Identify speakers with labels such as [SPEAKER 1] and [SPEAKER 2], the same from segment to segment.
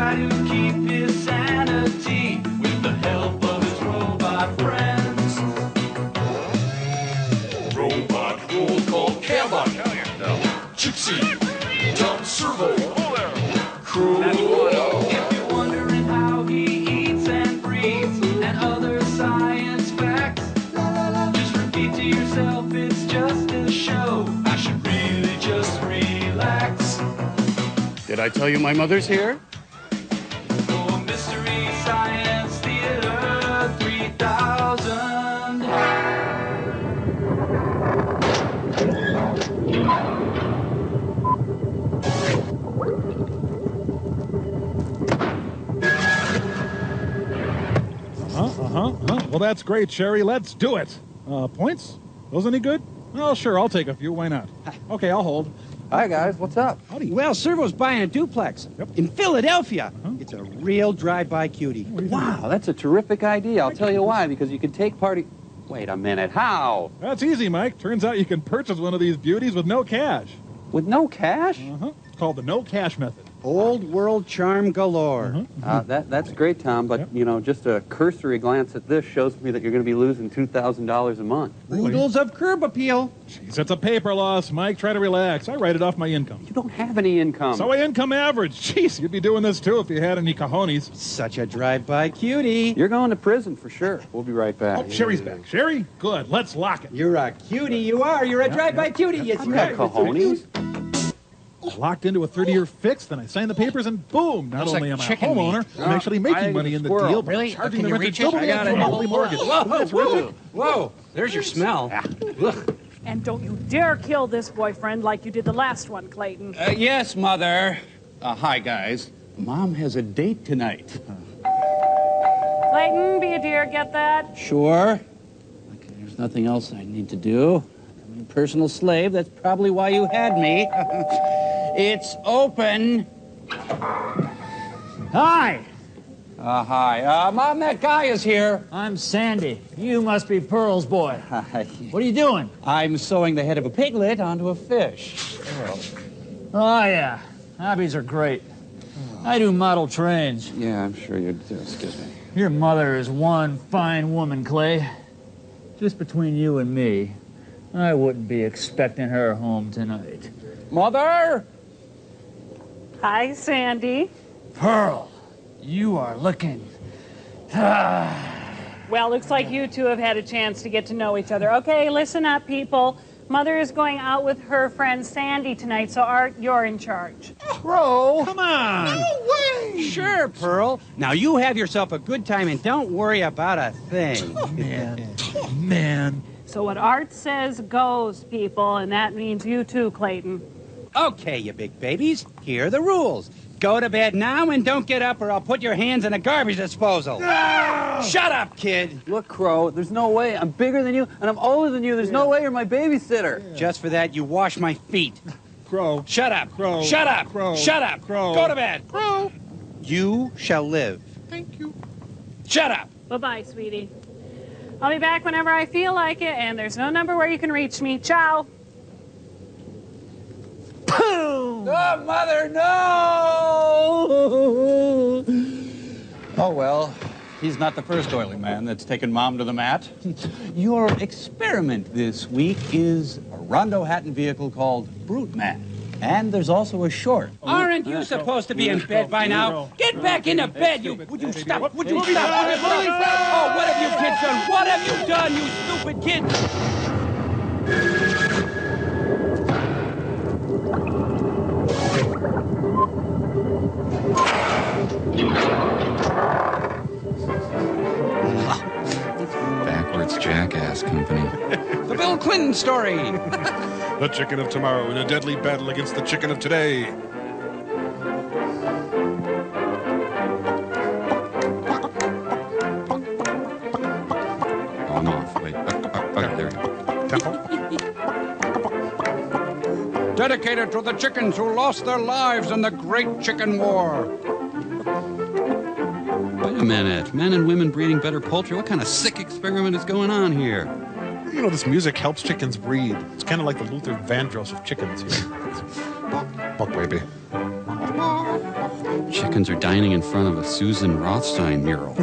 [SPEAKER 1] try to keep his sanity with the help of his robot friends. Robot roll called Cabot, Gypsy, Tom Servo, Crew. If you're wondering how he eats and breathes and other science facts, just repeat to yourself it's just a show. I should really just relax.
[SPEAKER 2] Did I tell you my mother's here?
[SPEAKER 1] For Mystery Science Theater 3000.
[SPEAKER 3] Well, that's great, Sherry. Let's do it. Points? Those any good? Oh, sure, I'll take a few. Why not? Okay, I'll hold.
[SPEAKER 4] Hi, guys. What's up?
[SPEAKER 3] Howdy.
[SPEAKER 5] Well, Servo's buying a duplex in Philadelphia. It's a real drive-by cutie.
[SPEAKER 4] Wow, that's a terrific idea. I'll tell you why. Because you can take party... Wait a minute. How?
[SPEAKER 3] That's easy, Mike. Turns out you can purchase one of these beauties with no cash.
[SPEAKER 4] With no cash?
[SPEAKER 3] It's called the no cash method.
[SPEAKER 5] Old world charm galore.
[SPEAKER 4] That's great, Tom, but, you know, just a cursory glance at this shows me that you're going to be losing $2,000 a month.
[SPEAKER 5] Oodles of curb appeal.
[SPEAKER 3] Jeez, that's a paper loss, Mike. Try to relax. I write it off my income.
[SPEAKER 4] You don't have any income.
[SPEAKER 3] So I income average. Jeez, you'd be doing this, too, if you had any cojones.
[SPEAKER 5] Such a drive-by cutie.
[SPEAKER 4] You're going to prison for sure. We'll be right back.
[SPEAKER 3] Oh, Sherry's back. Sherry? Good. Let's lock it.
[SPEAKER 5] You're a cutie, you are. You're a drive-by cutie. Yes, you
[SPEAKER 4] Got
[SPEAKER 5] are.
[SPEAKER 4] cojones?
[SPEAKER 3] Locked into a 30-year fix, then I sign the papers, and boom! Not only am I a
[SPEAKER 6] chicken
[SPEAKER 3] homeowner, I'm actually making money in the deal, but
[SPEAKER 6] Really?
[SPEAKER 3] charging
[SPEAKER 6] Can
[SPEAKER 3] the
[SPEAKER 6] you
[SPEAKER 3] renter
[SPEAKER 6] reach it?
[SPEAKER 3] double
[SPEAKER 6] I
[SPEAKER 3] the
[SPEAKER 6] got it.
[SPEAKER 3] monthly mortgage.
[SPEAKER 5] Whoa, there's your smell.
[SPEAKER 7] And don't you dare kill this boyfriend like you did the last one, Clayton.
[SPEAKER 6] Yes, Mother. Hi, guys. Mom has a date tonight.
[SPEAKER 7] Clayton, be a dear, get that?
[SPEAKER 6] Sure. Okay, there's nothing else I need to do. I'm a personal slave. That's probably why you had me. It's open. Hi.
[SPEAKER 4] Hi. Mom, that guy is here.
[SPEAKER 8] I'm Sandy. You must be Pearl's boy.
[SPEAKER 4] Hi.
[SPEAKER 8] What are you doing?
[SPEAKER 4] I'm sewing the head of a piglet onto a fish.
[SPEAKER 8] Oh, yeah. Hobbies are great. I do model trains.
[SPEAKER 4] Yeah, I'm sure you do. Excuse me.
[SPEAKER 8] Your mother is one fine woman, Clay. Just between you and me, I wouldn't be expecting her home tonight.
[SPEAKER 4] Mother!
[SPEAKER 7] Hi, Sandy.
[SPEAKER 8] Pearl, you are looking...
[SPEAKER 7] Well, looks like you two have had a chance to get to know each other. Okay, listen up, people. Mother is going out with her friend Sandy tonight, so Art, you're in charge.
[SPEAKER 5] Bro.
[SPEAKER 3] Come on!
[SPEAKER 5] No way! Sure, Pearl. Now you have yourself a good time and don't worry about a thing.
[SPEAKER 3] Man.
[SPEAKER 7] So what Art says goes, people, and that means you too, Clayton.
[SPEAKER 5] Okay, you big babies. Here are the rules. Go to bed now and don't get up or I'll put your hands in a garbage disposal. No! Shut up, kid.
[SPEAKER 4] Look, Crow, there's no way. I'm bigger than you, and I'm older than you. There's no way you're my babysitter.
[SPEAKER 5] Just for that, you wash my feet.
[SPEAKER 3] Crow.
[SPEAKER 5] Shut up.
[SPEAKER 3] Crow.
[SPEAKER 5] Shut up.
[SPEAKER 3] Crow.
[SPEAKER 5] Shut up.
[SPEAKER 3] Crow.
[SPEAKER 5] Go to bed.
[SPEAKER 3] Crow.
[SPEAKER 5] You shall live.
[SPEAKER 3] Thank you.
[SPEAKER 5] Shut up.
[SPEAKER 7] Bye-bye, sweetie. I'll be back whenever I feel like it, and there's no number where you can reach me. Ciao.
[SPEAKER 8] Boom!
[SPEAKER 4] Oh, Mother, no! Oh, well, he's not the first oily man that's taken Mom to the mat. Your experiment this week is a Rondo Hatton vehicle called Brute Man. And there's also a short.
[SPEAKER 5] Aren't you supposed to be in bed by now? Get back into bed, you... Would you stop? Would you stop? Oh, what have you kids done? What have you done, you stupid kids?
[SPEAKER 9] Backwards jackass company.
[SPEAKER 5] The Bill Clinton story.
[SPEAKER 10] The chicken of tomorrow in a deadly battle against the chicken of today.
[SPEAKER 9] On off. Wait. Okay, there we go.
[SPEAKER 10] Tempo.
[SPEAKER 5] Dedicated to the chickens who lost their lives in the Great Chicken War.
[SPEAKER 9] Wait a minute. Men and women breeding better poultry? What kind of sick experiment is going on here?
[SPEAKER 10] You know, this music helps chickens breed. It's kind of like the Luther Vandross of chickens here. Buck baby.
[SPEAKER 9] Chicken chickens are dining in front of a Susan Rothstein mural.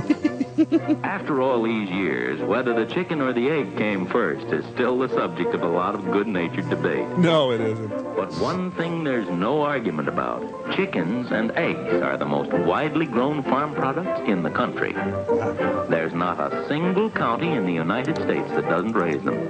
[SPEAKER 11] After all these years, whether the chicken or the egg came first is still the subject of a lot of good-natured debate.
[SPEAKER 10] No, it isn't.
[SPEAKER 11] But one thing there's no argument about. Chickens and eggs are the most widely grown farm products in the country. There's not a single county in the United States that doesn't raise them.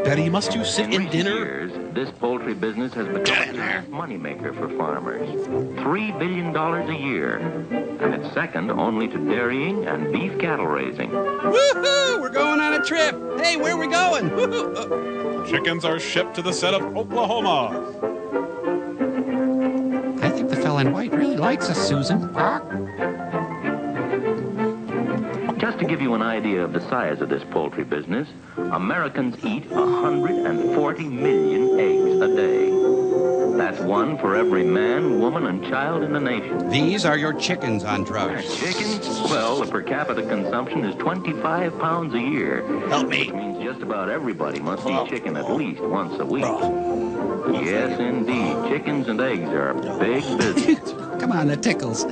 [SPEAKER 10] Daddy, must you sit in dinner?
[SPEAKER 11] Years, this poultry business has become a moneymaker for farmers. $3 billion a year. And it's second only to dairying and beef cattle raising.
[SPEAKER 9] Woohoo! We're going on a trip. Hey, where are we going? Woohoo!
[SPEAKER 10] Chickens are shipped to the set of Oklahoma.
[SPEAKER 9] I think the fella in white really likes us, Susan.
[SPEAKER 11] Just to give you an idea of the size of this poultry business, Americans eat 140 million eggs a day. That's one for every man, woman, and child in the nation.
[SPEAKER 12] These are your chickens on drugs.
[SPEAKER 11] Chickens? Well, the per capita consumption is 25 pounds a year.
[SPEAKER 12] Help me.
[SPEAKER 11] Which means just about everybody must eat chicken at least once a week. Yes, indeed. Chickens and eggs are big business.
[SPEAKER 9] Come on, that tickles.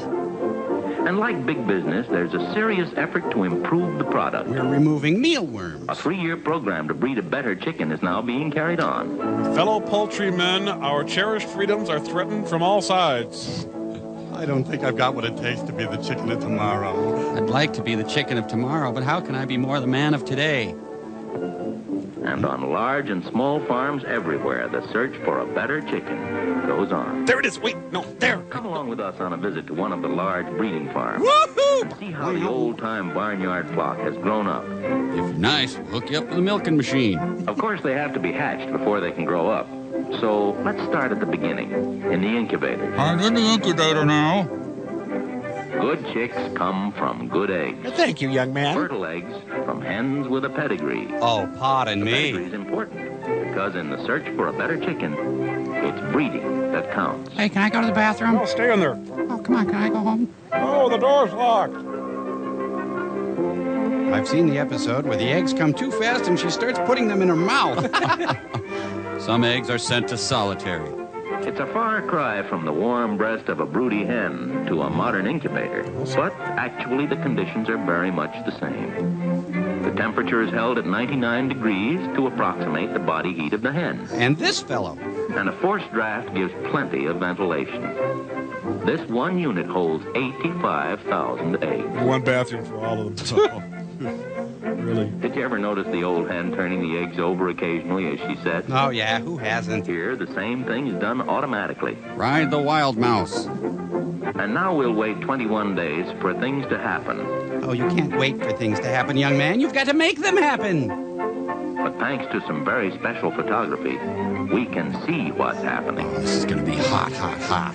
[SPEAKER 11] And like big business, there's a serious effort to improve the product.
[SPEAKER 12] We're removing mealworms.
[SPEAKER 11] A 3-year program to breed a better chicken is now being carried on.
[SPEAKER 10] Fellow poultrymen, our cherished freedoms are threatened from all sides.
[SPEAKER 12] I don't think I've got what it takes to be the chicken of tomorrow.
[SPEAKER 9] I'd like to be the chicken of tomorrow, but how can I be more the man of today?
[SPEAKER 11] And on large and small farms everywhere, the search for a better chicken goes on.
[SPEAKER 10] There it is. Wait, no, there.
[SPEAKER 11] Come along with us on a visit to one of the large breeding farms.
[SPEAKER 9] Woohoo!
[SPEAKER 11] See how the old-time barnyard flock has grown up.
[SPEAKER 9] If you're nice, we'll hook you up with a milking machine.
[SPEAKER 11] Of course, they have to be hatched before they can grow up. So let's start at the beginning, in the incubator.
[SPEAKER 13] I'm in the incubator now.
[SPEAKER 11] Good chicks come from good eggs.
[SPEAKER 12] Thank you, young man.
[SPEAKER 11] Fertile eggs from hens with a pedigree.
[SPEAKER 12] Oh, pardon me.
[SPEAKER 11] Pedigree is important because in the search for a better chicken, it's breeding that counts.
[SPEAKER 9] Hey, can I go to the bathroom?
[SPEAKER 10] No, stay in there.
[SPEAKER 9] Oh, come on, can I go home?
[SPEAKER 10] Oh, the door's locked.
[SPEAKER 12] I've seen the episode where the eggs come too fast and she starts putting them in her mouth.
[SPEAKER 9] Some eggs are sent to solitary.
[SPEAKER 11] It's a far cry from the warm breast of a broody hen to a modern incubator, but actually the conditions are very much the same. The temperature is held at 99 degrees to approximate the body heat of the hen.
[SPEAKER 12] And this fellow.
[SPEAKER 11] And a forced draft gives plenty of ventilation. This one unit holds 85,000 eggs.
[SPEAKER 10] One bathroom for all of them, so... Really?
[SPEAKER 11] Did you ever notice the old hen turning the eggs over occasionally as she sat?
[SPEAKER 12] Oh, yeah, who hasn't?
[SPEAKER 11] Here, the same thing is done automatically.
[SPEAKER 9] Ride the wild mouse.
[SPEAKER 11] And now we'll wait 21 days for things to happen.
[SPEAKER 12] Oh, you can't wait for things to happen, young man. You've got to make them happen.
[SPEAKER 11] But thanks to some very special photography, we can see what's happening.
[SPEAKER 9] Oh, this is going to be hot, hot, hot.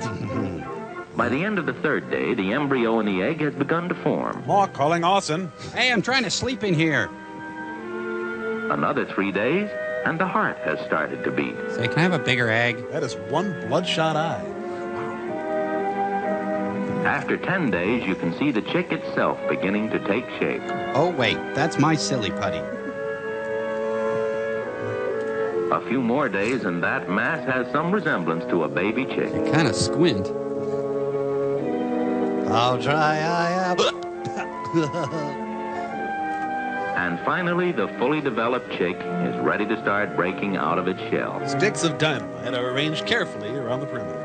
[SPEAKER 11] By the end of the 3rd day, the embryo in the egg has begun to form.
[SPEAKER 10] Hawk calling Austin.
[SPEAKER 12] Hey, I'm trying to sleep in here.
[SPEAKER 11] Another 3 days, and the heart has started to beat.
[SPEAKER 9] Say, can I have a bigger egg?
[SPEAKER 10] That is one bloodshot eye.
[SPEAKER 11] After 10 days, you can see the chick itself beginning to take shape.
[SPEAKER 12] Oh, wait, that's my silly putty.
[SPEAKER 11] A few more days, and that mass has some resemblance to a baby chick.
[SPEAKER 9] You kind of squint.
[SPEAKER 12] I'll try,
[SPEAKER 11] And finally, the fully developed chick is ready to start breaking out of its shell.
[SPEAKER 10] Sticks of dynamite are arranged carefully around the perimeter.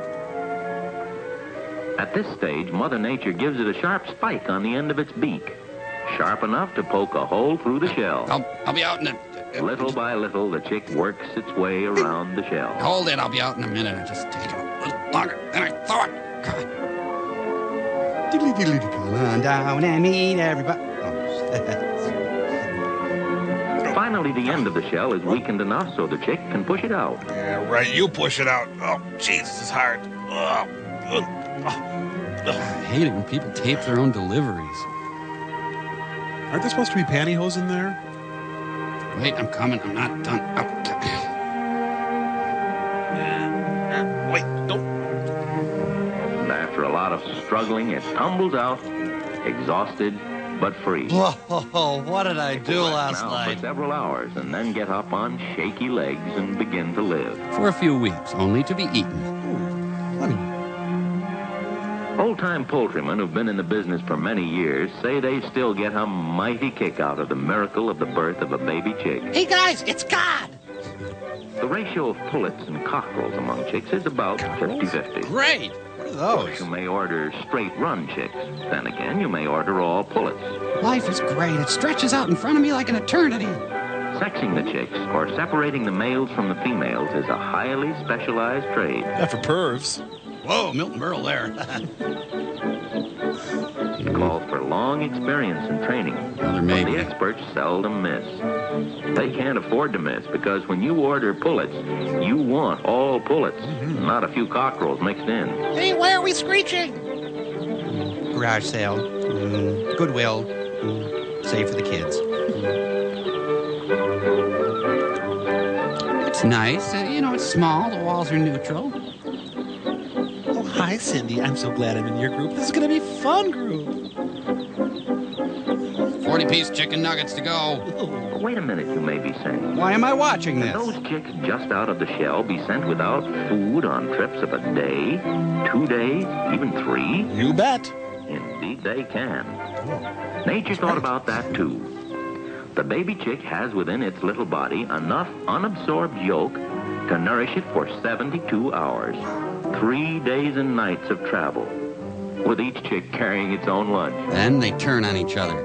[SPEAKER 11] At this stage, Mother Nature gives it a sharp spike on the end of its beak, sharp enough to poke a hole through the shell.
[SPEAKER 9] I'll be out in a...
[SPEAKER 11] Little by little, the chick works its way around the shell.
[SPEAKER 9] Hold it, I'll be out in a minute. It just takes a little longer than I thought. God.
[SPEAKER 12] Diddly diddly diddly. Come on down and meet everybody.
[SPEAKER 11] Finally, the end of the shell is weakened enough so the chick can push it out.
[SPEAKER 10] Yeah, right. You push it out. Oh, Jesus, it's hard.
[SPEAKER 9] I hate it when people tape their own deliveries.
[SPEAKER 10] Aren't there supposed to be pantyhose in there?
[SPEAKER 9] Wait, I'm coming. I'm not done.
[SPEAKER 10] Wait, don't.
[SPEAKER 11] And after a lot of struggling, it tumbles out, exhausted but free.
[SPEAKER 12] Whoa, what did I do last
[SPEAKER 11] now
[SPEAKER 12] night?
[SPEAKER 11] For several hours, and then get up on shaky legs and begin to live.
[SPEAKER 9] For a few weeks, only to be eaten.
[SPEAKER 11] Old-time poultrymen who've been in the business for many years say they still get a mighty kick out of the miracle of the birth of a baby chick.
[SPEAKER 14] Hey, guys, it's God!
[SPEAKER 11] The ratio of pullets and cockerels among chicks is about 50-50.
[SPEAKER 14] Great! What are
[SPEAKER 11] Of
[SPEAKER 14] those?
[SPEAKER 11] course, you may order straight-run chicks. Then again, you may order all pullets.
[SPEAKER 14] Life is great. It stretches out in front of me like an eternity.
[SPEAKER 11] Sexing the chicks, or separating the males from the females, is a highly specialized trade.
[SPEAKER 10] Yeah, for pervs.
[SPEAKER 14] Whoa, Milton Berle there.
[SPEAKER 11] It calls for long experience and training.
[SPEAKER 9] Another maybe.
[SPEAKER 11] The experts seldom miss. They can't afford to miss, because when you order pullets, you want all pullets, not a few cockerels mixed in.
[SPEAKER 14] Hey, why are we screeching? Garage sale. Goodwill. Save for the kids.
[SPEAKER 9] It's nice. It's small. The walls are neutral.
[SPEAKER 15] Oh, hi, Cindy. I'm so glad I'm in your group. This is going to be fun group.
[SPEAKER 9] 40-piece chicken nuggets to go.
[SPEAKER 11] But wait a minute, you may be saying.
[SPEAKER 14] Why am I watching this?
[SPEAKER 11] Can those chicks just out of the shell be sent without food on trips of a day, 2 days, even 3?
[SPEAKER 10] You bet.
[SPEAKER 11] Indeed they can. Nature thought about that too. The baby chick has within its little body enough unabsorbed yolk to nourish it for 72 hours. 3 days and nights of travel, with each chick carrying its own lunch.
[SPEAKER 9] Then they turn on each other.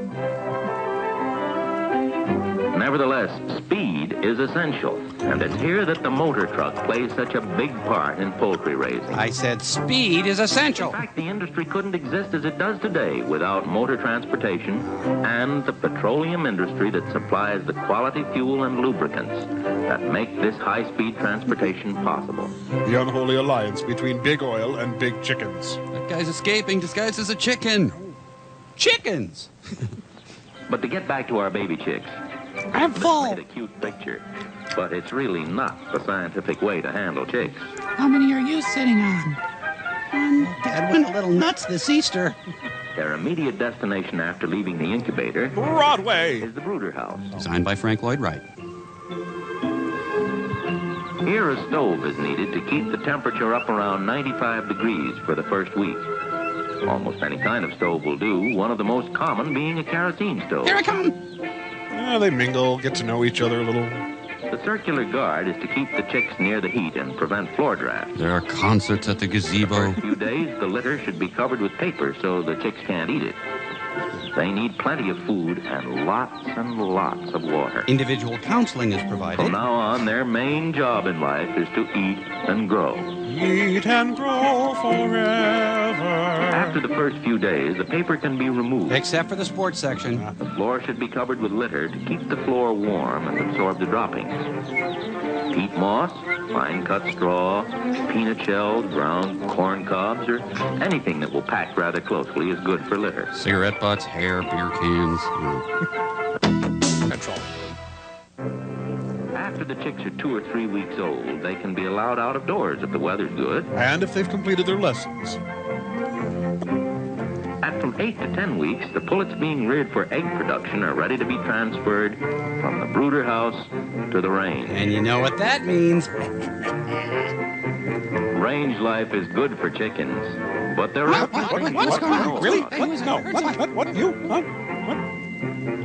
[SPEAKER 11] Nevertheless, speed is essential, and it's here that the motor truck plays such a big part in poultry raising.
[SPEAKER 14] I said speed is essential.
[SPEAKER 11] In fact, the industry couldn't exist as it does today without motor transportation and the petroleum industry that supplies the quality fuel and lubricants that make this high-speed transportation possible.
[SPEAKER 10] The unholy alliance between big oil and big chickens.
[SPEAKER 9] That guy's escaping disguised as a chicken.
[SPEAKER 14] Chickens!
[SPEAKER 11] But to get back to our baby chicks,
[SPEAKER 14] I'm full.
[SPEAKER 11] made a cute picture, but it's really not the scientific way to handle chicks.
[SPEAKER 14] How many are you sitting on? Dad went a little nuts this Easter.
[SPEAKER 11] Their immediate destination after leaving the incubator
[SPEAKER 10] Broadway
[SPEAKER 11] is the brooder house.
[SPEAKER 9] Designed by Frank Lloyd Wright.
[SPEAKER 11] Here a stove is needed to keep the temperature up around 95 degrees for the first week. Almost any kind of stove will do, one of the most common being a kerosene stove.
[SPEAKER 14] Here I come.
[SPEAKER 10] Yeah, they mingle, get to know each other a little.
[SPEAKER 11] The circular guard is to keep the chicks near the heat and prevent floor drafts.
[SPEAKER 9] There are concerts at the gazebo.
[SPEAKER 11] For a few days, the litter should be covered with paper so the chicks can't eat it. They need plenty of food and lots of water.
[SPEAKER 14] Individual counseling is provided.
[SPEAKER 11] From now on, their main job in life is to eat and grow.
[SPEAKER 10] Eat and grow forever.
[SPEAKER 11] After the first few days, the paper can be removed.
[SPEAKER 14] Except for the sports section.
[SPEAKER 11] The floor should be covered with litter to keep the floor warm and absorb the droppings. Peat moss, fine-cut straw, peanut shells, ground corn cobs, or anything that will pack rather closely is good for litter.
[SPEAKER 9] Cigarette butts, hair, beer cans.
[SPEAKER 10] Control.
[SPEAKER 11] After the chicks are 2 or 3 weeks old, they can be allowed out of doors if the weather's good.
[SPEAKER 10] And if they've completed their lessons.
[SPEAKER 11] At from 8 to 10 weeks, the pullets being reared for egg production are ready to be transferred from the brooder house to the range.
[SPEAKER 14] And you know what that means.
[SPEAKER 11] Range life is good for chickens, but there are
[SPEAKER 14] What's going on?
[SPEAKER 10] Really?
[SPEAKER 14] Hey,
[SPEAKER 10] What? No. What? You? Huh? What?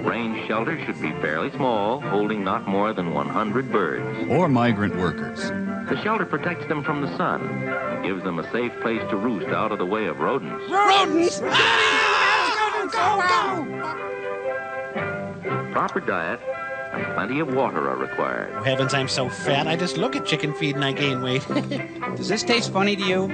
[SPEAKER 11] range shelters should be fairly small, holding not more than 100 birds.
[SPEAKER 9] Or migrant workers.
[SPEAKER 11] The shelter protects them from the sun and gives them a safe place to roost out of the way of rodents.
[SPEAKER 14] Rodents!
[SPEAKER 11] Proper diet and plenty of water are required.
[SPEAKER 15] Oh, heavens, I'm so fat. I just look at chicken feed and I gain weight.
[SPEAKER 14] Does this taste funny to you?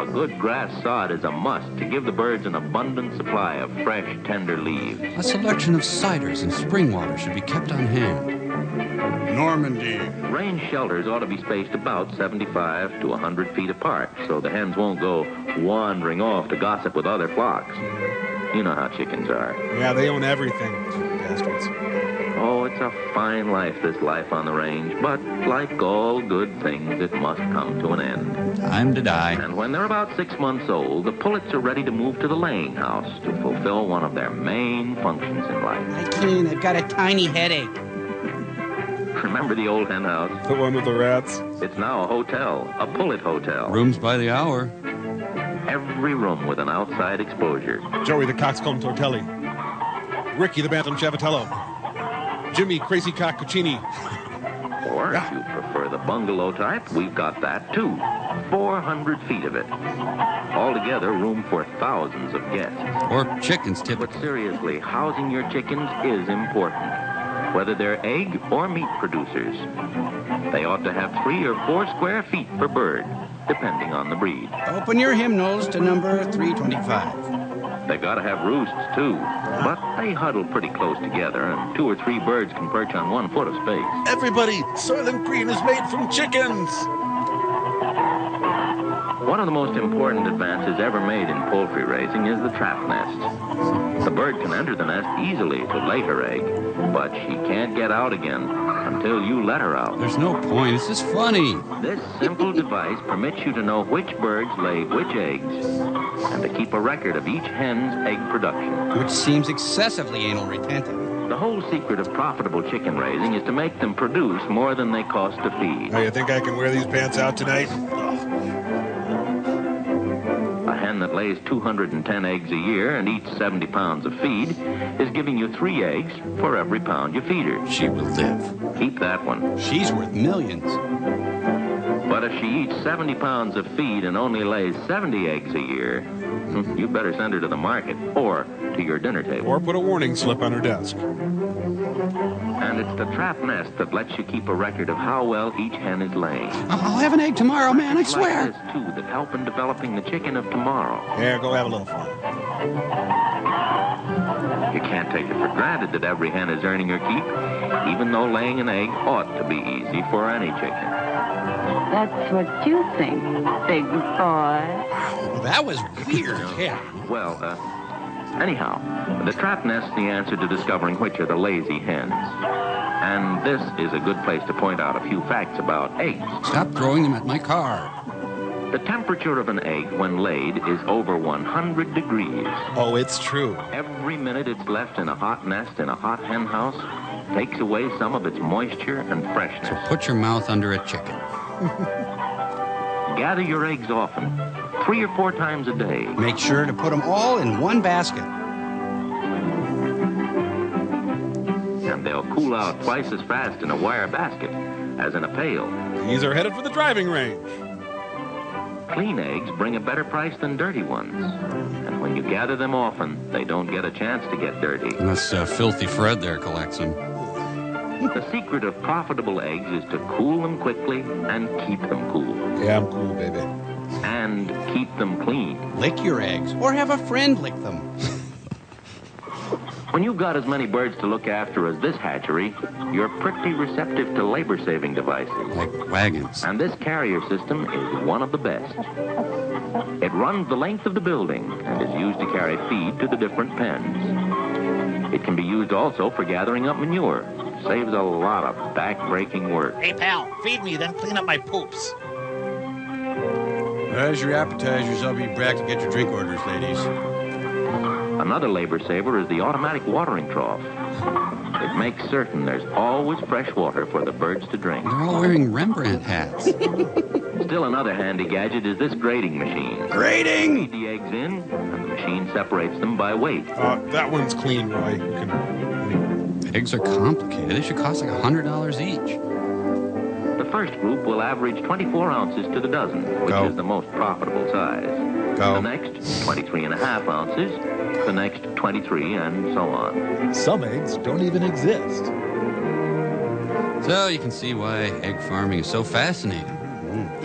[SPEAKER 11] A good grass sod is a must to give the birds an abundant supply of fresh, tender leaves.
[SPEAKER 9] A selection of ciders and spring water should be kept on hand.
[SPEAKER 10] Normandy.
[SPEAKER 11] Range shelters ought to be spaced about 75 to 100 feet apart so the hens won't go wandering off to gossip with other flocks. You know how chickens are.
[SPEAKER 10] Yeah, they own everything. Bastards.
[SPEAKER 11] Oh, it's a fine life, this life on the range, but like all good things, it must come to an end.
[SPEAKER 9] Time to die.
[SPEAKER 11] And when they're about 6 months old, the pullets are ready to move to the laying house to fulfill one of their main functions in life.
[SPEAKER 14] I can't. I've got a tiny headache.
[SPEAKER 11] Remember the old hen house?
[SPEAKER 10] The one with the rats?
[SPEAKER 11] It's now a hotel, a pullet hotel.
[SPEAKER 9] Rooms by the hour.
[SPEAKER 11] Every every room with an outside exposure.
[SPEAKER 10] Joey the Coxcomb Tortelli. Ricky the Bantam Chavatello. Jimmy Crazy Cock Cuccini.
[SPEAKER 11] Or if you prefer the bungalow type, we've got that too. 400 feet of it. Altogether, room for thousands of guests.
[SPEAKER 9] Or chickens, typically.
[SPEAKER 11] But seriously, housing your chickens is important. Whether they're egg or meat producers. They ought to have 3 or 4 square feet per bird, depending on the breed.
[SPEAKER 14] Open your hymnals to number 325.
[SPEAKER 11] They've got to have roosts, too. But they huddle pretty close together, and 2 or 3 birds can perch on 1 foot of space.
[SPEAKER 10] Everybody, Soylent Green is made from chickens.
[SPEAKER 11] One of the most important advances ever made in poultry raising is the trap nest. The bird can enter the nest easily to lay her egg, but she can't get out again until you let her out.
[SPEAKER 9] There's no point. It's just funny.
[SPEAKER 11] This simple device permits you to know which birds lay which eggs and to keep a record of each hen's egg production.
[SPEAKER 14] Which seems excessively anal retentive.
[SPEAKER 11] The whole secret of profitable chicken raising is to make them produce more than they cost to feed.
[SPEAKER 10] Oh, you think I can wear these pants out tonight?
[SPEAKER 11] A hen that lays 210 eggs a year and eats 70 pounds of feed is giving you 3 eggs for every pound you feed her.
[SPEAKER 9] She will live.
[SPEAKER 11] Keep that one.
[SPEAKER 14] She's worth millions.
[SPEAKER 11] But if she eats 70 pounds of feed and only lays 70 eggs a year, you better send her to the market or to your dinner table.
[SPEAKER 10] Or put a warning slip on her desk.
[SPEAKER 11] And it's the trap nest that lets you keep a record of how well each hen is laying.
[SPEAKER 14] I'll have an egg tomorrow, man, I swear.
[SPEAKER 11] Like this, too, that help in developing the chicken of tomorrow.
[SPEAKER 10] Yeah, go have a little fun.
[SPEAKER 11] You can't take it for granted that every hen is earning her keep, even though laying an egg ought to be easy for any chicken.
[SPEAKER 16] That's what you think, big boy.
[SPEAKER 14] Well, that was weird.
[SPEAKER 10] Yeah.
[SPEAKER 11] Well, anyhow, the trap nest's the answer to discovering which are the lazy hens. And this is a good place to point out a few facts about eggs.
[SPEAKER 9] Stop throwing them at my car.
[SPEAKER 11] The temperature of an egg when laid is over 100 degrees.
[SPEAKER 10] Oh, it's true.
[SPEAKER 11] Every minute it's left in a hot nest in a hot hen house takes away some of its moisture and freshness.
[SPEAKER 9] So put your mouth under a chicken.
[SPEAKER 11] Gather your eggs often, 3 or 4 times a day.
[SPEAKER 14] Make sure to put them all in one basket.
[SPEAKER 11] And they'll cool out twice as fast in a wire basket as in a pail.
[SPEAKER 10] These are headed for the driving range.
[SPEAKER 11] Clean eggs bring a better price than dirty ones. And when you gather them often, they don't get a chance to get dirty.
[SPEAKER 9] Unless Filthy Fred there collects them.
[SPEAKER 11] The secret of profitable eggs is to cool them quickly and keep them cool.
[SPEAKER 10] Yeah, I'm cool, baby.
[SPEAKER 11] And keep them clean.
[SPEAKER 14] Lick your eggs, or have a friend lick them.
[SPEAKER 11] When you've got as many birds to look after as this hatchery, you're pretty receptive to labor-saving devices.
[SPEAKER 9] Like wagons.
[SPEAKER 11] And this carrier system is one of the best. It runs the length of the building and is used to carry feed to the different pens. It can be used also for gathering up manure. Saves a lot of back-breaking work.
[SPEAKER 15] Hey, pal, feed me, then clean up my poops.
[SPEAKER 14] As your appetizers, I'll be back to get your drink orders, ladies.
[SPEAKER 11] Another labor saver is the automatic watering trough. It makes certain there's always fresh water for the birds to drink.
[SPEAKER 9] They're all wearing Rembrandt hats.
[SPEAKER 11] Still another handy gadget is this grading machine.
[SPEAKER 14] Grading!
[SPEAKER 11] Feed the eggs in, and the machine separates them by weight.
[SPEAKER 10] That one's clean, Roy. You can...
[SPEAKER 9] Eggs are complicated. They should cost like $100 each.
[SPEAKER 11] The first group will average 24 ounces to the dozen, which is the most profitable size. The next, 23.5 ounces. The next, 23, and so on.
[SPEAKER 3] Some eggs don't even exist.
[SPEAKER 9] So you can see why egg farming is so fascinating.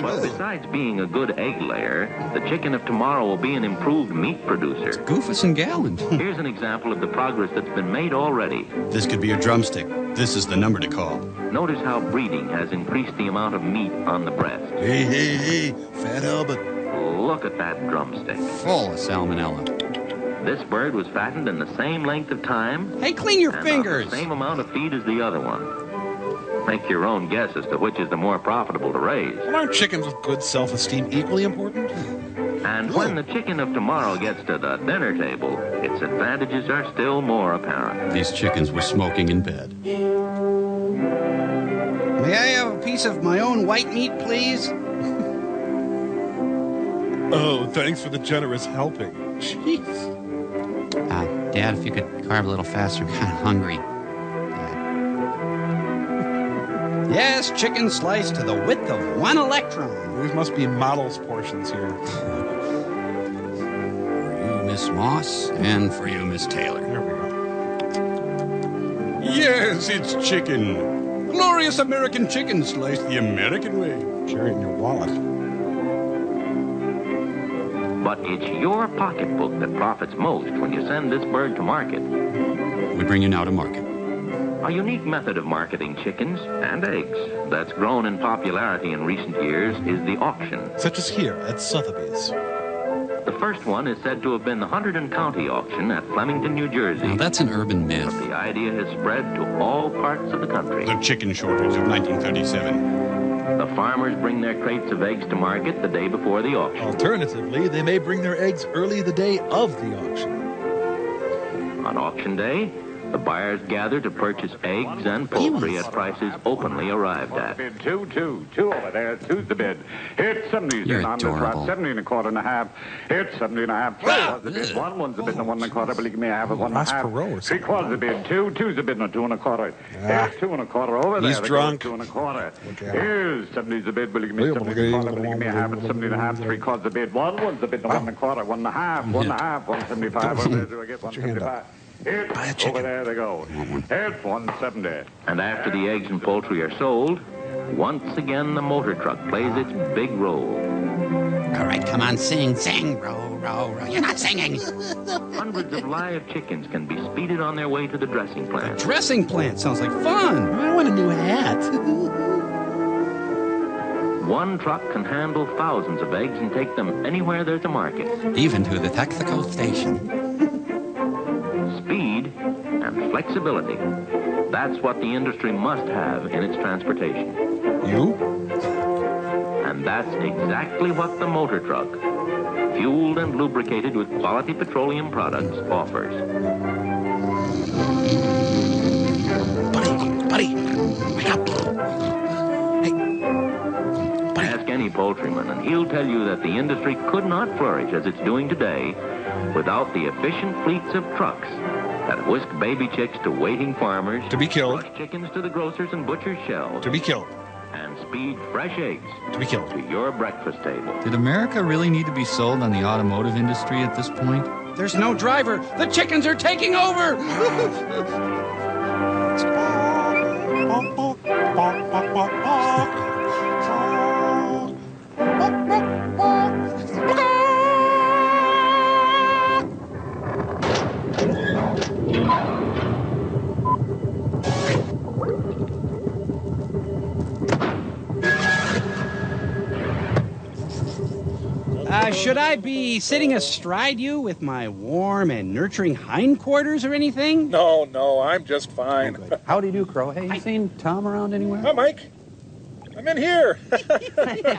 [SPEAKER 11] But besides being a good egg layer, the chicken of tomorrow will be an improved meat producer. It's
[SPEAKER 9] Goofus and Gallant.
[SPEAKER 11] Here's an example of the progress that's been made already.
[SPEAKER 14] This could be a drumstick. This is the number to call.
[SPEAKER 11] Notice how breeding has increased the amount of meat on the breast.
[SPEAKER 10] Hey, Fat Albert.
[SPEAKER 11] Look at that drumstick.
[SPEAKER 9] Full of salmonella.
[SPEAKER 11] This bird was fattened in the same length of time.
[SPEAKER 14] Hey, clean your
[SPEAKER 11] and
[SPEAKER 14] fingers.
[SPEAKER 11] The same amount of feed as the other one. Make your own guess as to which is the more profitable to raise.
[SPEAKER 10] Well, aren't chickens with good self-esteem equally important?
[SPEAKER 11] And when the chicken of tomorrow gets to the dinner table, its advantages are still more apparent.
[SPEAKER 9] These chickens were smoking in bed.
[SPEAKER 14] May I have a piece of my own white meat, please?
[SPEAKER 10] Oh, thanks for the generous helping. Jeez.
[SPEAKER 14] Dad, if you could carve a little faster, I'm kind of hungry. Dad. Yes, chicken sliced to the width of 1 electron.
[SPEAKER 10] These must be models portions here.
[SPEAKER 4] For you, Miss Moss, and for you, Miss Taylor.
[SPEAKER 10] There we go.
[SPEAKER 4] Yes, it's chicken. Glorious American chicken sliced the American way.
[SPEAKER 10] Carry it in your wallet.
[SPEAKER 11] But it's your pocketbook that profits most when you send this bird to market.
[SPEAKER 4] We bring you now to market.
[SPEAKER 11] A unique method of marketing chickens and eggs that's grown in popularity in recent years is the auction.
[SPEAKER 10] Such as here at Sotheby's.
[SPEAKER 11] The first one is said to have been the Hunterdon County auction at Flemington, New Jersey.
[SPEAKER 9] Now, that's an urban myth.
[SPEAKER 11] But the idea has spread to all parts of the country.
[SPEAKER 4] The chicken shortage of 1937.
[SPEAKER 11] The farmers bring their crates of eggs to market the day before the auction.
[SPEAKER 10] Alternatively, they may bring their eggs early the day of the auction.
[SPEAKER 11] On auction day, the buyers gather to purchase eggs and poultry at prices openly arrived at.
[SPEAKER 17] Bid two over there. Two's the bid. It's 70s.
[SPEAKER 9] You're
[SPEAKER 17] On this lot,
[SPEAKER 9] adorable.
[SPEAKER 17] 70 and a quarter and a half. It's 70 and a half. Two's the bid. One's a bid and 1 and a quarter. Believe me, I have a 1 and a half. 3/4 a bid. Two's a bid and a 2 and a quarter. Here's 2 and a quarter over there.
[SPEAKER 10] He's drunk.
[SPEAKER 17] 2 and a quarter. Here's 70's a bid. Believe me, 70 and a quarter. Believe me, I have it. 70 and a half. 3/4 a bid. One's a bid and 1 and a quarter. 1 and a half. 1 and a half. 175. Over there, do I get 175? It's over there they go. It's 170.
[SPEAKER 11] And after the eggs and poultry are sold, once again the motor truck plays its big role.
[SPEAKER 14] All right, come on, sing, row, row. You're not singing.
[SPEAKER 11] Hundreds of live chickens can be speeded on their way to the dressing plant.
[SPEAKER 14] Dressing plant sounds like fun.
[SPEAKER 10] I want a new hat.
[SPEAKER 11] One truck can handle thousands of eggs and take them anywhere there's a market.
[SPEAKER 9] Even to the Texaco station.
[SPEAKER 11] Speed and flexibility. That's what the industry must have in its transportation.
[SPEAKER 10] You?
[SPEAKER 11] And that's exactly what the motor truck, fueled and lubricated with quality petroleum products, offers.
[SPEAKER 10] Buddy, wake up.
[SPEAKER 11] Ask any poultryman, and he'll tell you that the industry could not flourish as it's doing today without the efficient fleets of trucks that whisk baby chicks to waiting farmers,
[SPEAKER 10] to be killed,
[SPEAKER 11] rush chickens to the grocers and butchers' shelves,
[SPEAKER 10] to be killed,
[SPEAKER 11] and speed fresh eggs
[SPEAKER 10] to be killed
[SPEAKER 11] to your breakfast table.
[SPEAKER 9] Did America really need to be sold on the automotive industry at this point?
[SPEAKER 14] There's no driver. The chickens are taking over. Should I be sitting astride you with my warm and nurturing hindquarters or anything?
[SPEAKER 3] No, I'm just fine.
[SPEAKER 4] How do you do, Crow? Hey, you seen Tom around anywhere?
[SPEAKER 3] Hi, Mike. I'm in here.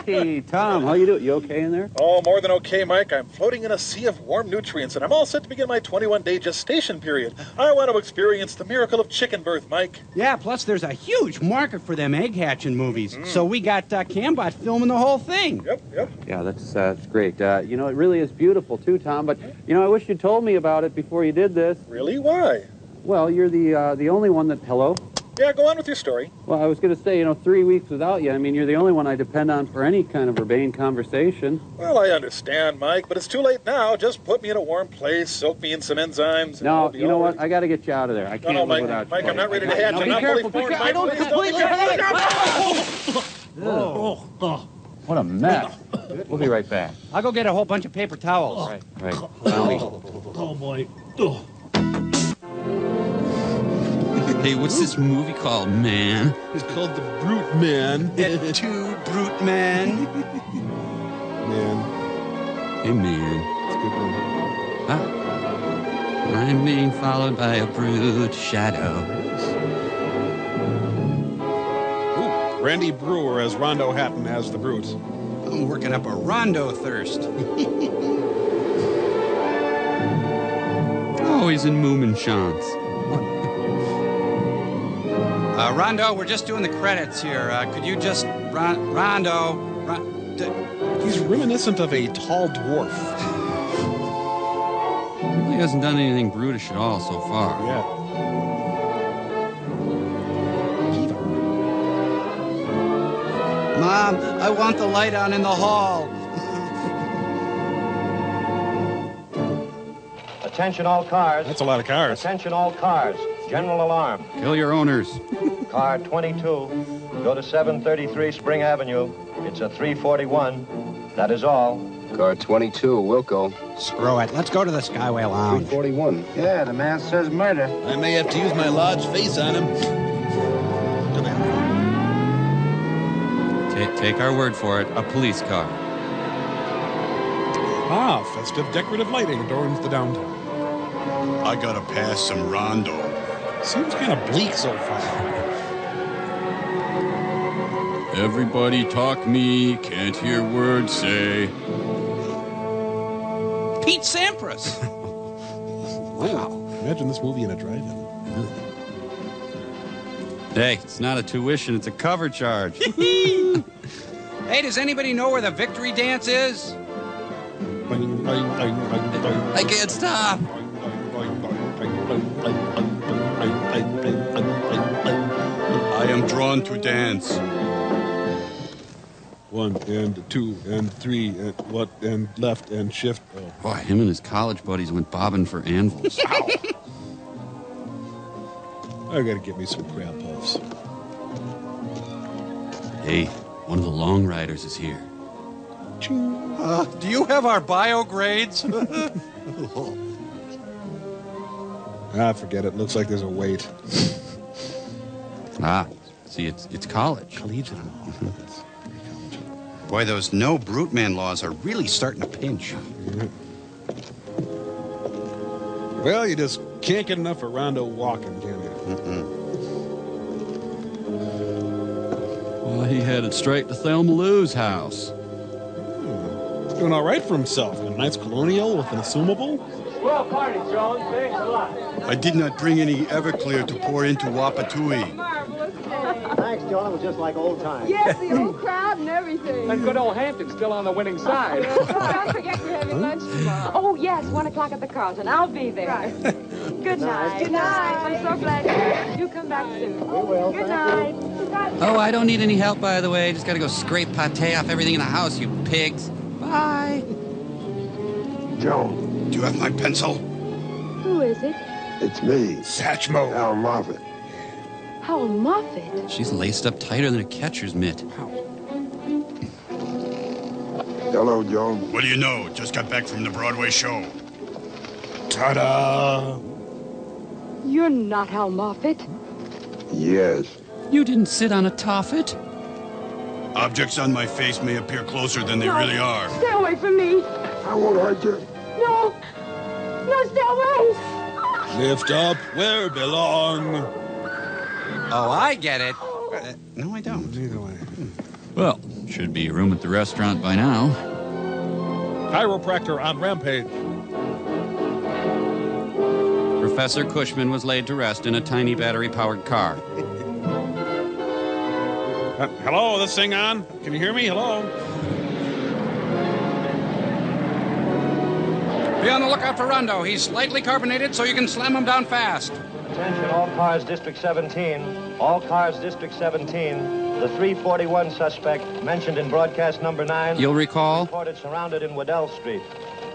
[SPEAKER 4] Hey, Tom, how you doing? You okay in there?
[SPEAKER 3] Oh, more than okay, Mike. I'm floating in a sea of warm nutrients, and I'm all set to begin my 21-day gestation period. I want to experience the miracle of chicken birth, Mike.
[SPEAKER 14] Yeah, plus there's a huge market for them egg hatching movies. So we got Cambot filming the whole thing.
[SPEAKER 3] Yep.
[SPEAKER 4] Yeah, that's great. You know, it really is beautiful, too, Tom, but, you know, I wish you told me about it before you did this.
[SPEAKER 3] Really? Why?
[SPEAKER 4] Well, you're the only one that... Hello?
[SPEAKER 3] Yeah, go on with your story.
[SPEAKER 4] Well, I was going to say, 3 weeks without you, I mean, you're the only one I depend on for any kind of urbane conversation.
[SPEAKER 3] Well, I understand, Mike, but it's too late now. Just put me in a warm place, soak me in some enzymes.
[SPEAKER 4] No, you know what? I got to get you out of there. I can't live
[SPEAKER 3] Mike,
[SPEAKER 4] without you.
[SPEAKER 3] Mike, I'm not ready to hatch.
[SPEAKER 4] No,
[SPEAKER 3] I'm
[SPEAKER 4] be
[SPEAKER 3] not
[SPEAKER 4] careful.
[SPEAKER 3] fully formed,
[SPEAKER 4] I don't
[SPEAKER 3] Mike. Please
[SPEAKER 4] completely... What a mess. We'll be right back.
[SPEAKER 14] I'll go get a whole bunch of paper towels.
[SPEAKER 4] Right.
[SPEAKER 15] Oh, boy. Oh.
[SPEAKER 9] Hey, what's this movie called, man?
[SPEAKER 10] It's called The Brute Man.
[SPEAKER 14] The Two Brute Men.
[SPEAKER 10] Man.
[SPEAKER 9] Hey, man.
[SPEAKER 10] It's a good one.
[SPEAKER 9] I'm being followed by a brute shadow.
[SPEAKER 10] Ooh, Randy Brewer as Rondo Hatton as the Brute.
[SPEAKER 14] I'm working up a Rondo thirst.
[SPEAKER 9] Oh, he's in Moominshans.
[SPEAKER 14] Rondo, we're just doing the credits here. Could you just... Rondo...
[SPEAKER 10] He's reminiscent of a tall dwarf.
[SPEAKER 9] He really hasn't done anything brutish at all so far.
[SPEAKER 10] Yeah.
[SPEAKER 14] Mom, I want the light on in the hall.
[SPEAKER 18] Attention all cars.
[SPEAKER 10] That's a lot of cars.
[SPEAKER 18] Attention all cars. General alarm.
[SPEAKER 9] Kill your owners.
[SPEAKER 18] Car 22, go to 733 Spring Avenue. It's a 341. That is all.
[SPEAKER 19] Car 22, Wilco.
[SPEAKER 14] Screw it. Let's go to the Skyway Lounge.
[SPEAKER 19] 341.
[SPEAKER 20] Yeah, the man says murder.
[SPEAKER 10] I may have to use my large face on him.
[SPEAKER 9] Take our word for it. A police car.
[SPEAKER 10] Ah, festive decorative lighting adorns the downtown.
[SPEAKER 2] I gotta pass some Rondo.
[SPEAKER 10] Seems kind of bleak so far.
[SPEAKER 9] Everybody talk me, can't hear words say.
[SPEAKER 6] Pete Sampras.
[SPEAKER 10] Wow. Imagine this movie in a drive-in.
[SPEAKER 9] Hey, it's not a tuition, it's a cover charge.
[SPEAKER 6] Hey, does anybody know where the victory dance is?
[SPEAKER 9] I can't stop. I am drawn to dance.
[SPEAKER 10] 1 and 2 and 3 and what and left and shift. Oh.
[SPEAKER 9] Boy, him and his college buddies went bobbing for anvils.
[SPEAKER 10] I gotta get me some crab puffs.
[SPEAKER 9] Hey, one of the long riders is here.
[SPEAKER 14] Do you have our bio grades?
[SPEAKER 10] Ah, forget it. Looks like there's a wait.
[SPEAKER 9] Ah, see, it's college.
[SPEAKER 10] Collegiate.
[SPEAKER 14] Boy, those no brute man laws are really starting to pinch.
[SPEAKER 10] Well, you just can't get enough of Rondo walking, can you?
[SPEAKER 9] Well, he headed straight to Thelma Lou's house.
[SPEAKER 10] Doing all right for himself. A nice colonial with an assumable.
[SPEAKER 18] Well, party, Jones. Thanks a lot.
[SPEAKER 2] I did not bring any Everclear to pour into Wapatui.
[SPEAKER 18] Thanks, John. It was just like old times.
[SPEAKER 21] Yes, the old crowd and everything.
[SPEAKER 18] And good old Hampton's still on the winning side.
[SPEAKER 21] Don't forget we're having lunch tomorrow. Oh, yes, 1 o'clock at the Carlton. I'll be there. Right. Good night. Good night. I'm so glad you come back soon. We will. Good night.
[SPEAKER 9] Oh, I don't need any help, by the way. Just gotta go scrape pate off everything in the house, you pigs. Bye.
[SPEAKER 19] Joe.
[SPEAKER 2] Do you have my pencil?
[SPEAKER 21] Who is it?
[SPEAKER 19] It's me.
[SPEAKER 2] Satchmo.
[SPEAKER 19] Al Moffat.
[SPEAKER 21] Howell Moffat.
[SPEAKER 9] She's laced up tighter than a catcher's mitt.
[SPEAKER 19] Hello, Joe.
[SPEAKER 2] What do you know? Just got back from the Broadway show.
[SPEAKER 10] Ta-da!
[SPEAKER 21] You're not Hal Moffat.
[SPEAKER 19] Yes.
[SPEAKER 9] You didn't sit on a toffet?
[SPEAKER 2] Objects on my face may appear closer than they really are.
[SPEAKER 21] Stay away from me.
[SPEAKER 19] I won't hurt you.
[SPEAKER 21] No. No, stay away.
[SPEAKER 10] Lift up where it belong.
[SPEAKER 14] Oh, I get it. No, I don't.
[SPEAKER 10] Either way.
[SPEAKER 9] Well, should be a room at the restaurant by now.
[SPEAKER 10] Chiropractor on rampage.
[SPEAKER 9] Professor Cushman was laid to rest in a tiny battery-powered car.
[SPEAKER 10] Hello, this thing on? Can you hear me? Hello?
[SPEAKER 6] Be on the lookout for Rondo. He's slightly carbonated, so you can slam him down fast.
[SPEAKER 18] Attention all cars District 17. All cars District 17. The 341 suspect mentioned in broadcast number 9.
[SPEAKER 9] You'll recall?
[SPEAKER 18] Reported surrounded in Waddell Street.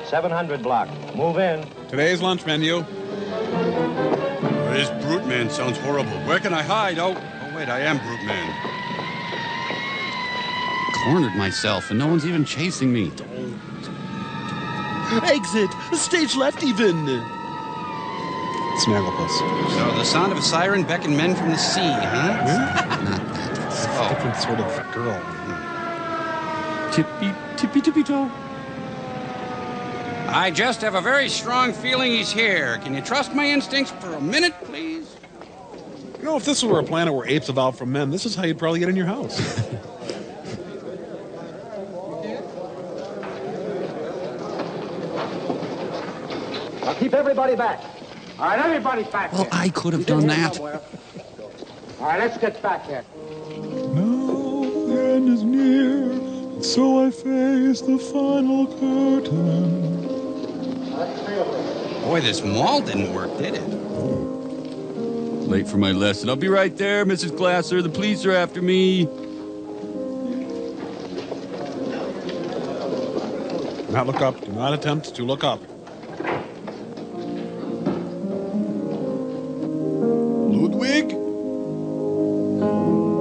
[SPEAKER 18] 700 block. Move in.
[SPEAKER 10] Today's lunch menu.
[SPEAKER 2] This Brute Man sounds horrible. Where can I hide? Oh, wait, I am Brute Man.
[SPEAKER 9] Cornered myself, and no one's even chasing me.
[SPEAKER 10] Exit! Stage left even! Snagglepuss.
[SPEAKER 14] So the sound of a siren beckoned men from the sea, huh?
[SPEAKER 10] It's a different sort of girl.
[SPEAKER 9] Tippy-toe.
[SPEAKER 6] I just have a very strong feeling he's here. Can you trust my instincts for a minute, please?
[SPEAKER 10] You know, if this were a planet where apes evolved from men, this is how you'd probably get in your house.
[SPEAKER 18] Now keep everybody back.
[SPEAKER 21] All right, everybody's back.
[SPEAKER 9] Well, I could have done that.
[SPEAKER 21] All right, let's get back here.
[SPEAKER 10] No end is near.
[SPEAKER 3] So I face the final curtain.
[SPEAKER 14] Boy, this mall didn't work, did it?
[SPEAKER 13] Late for my lesson. I'll be right there, Mrs. Glasser. The police are after me.
[SPEAKER 10] Do not look up. Do not attempt to look up.
[SPEAKER 2] Ludwig?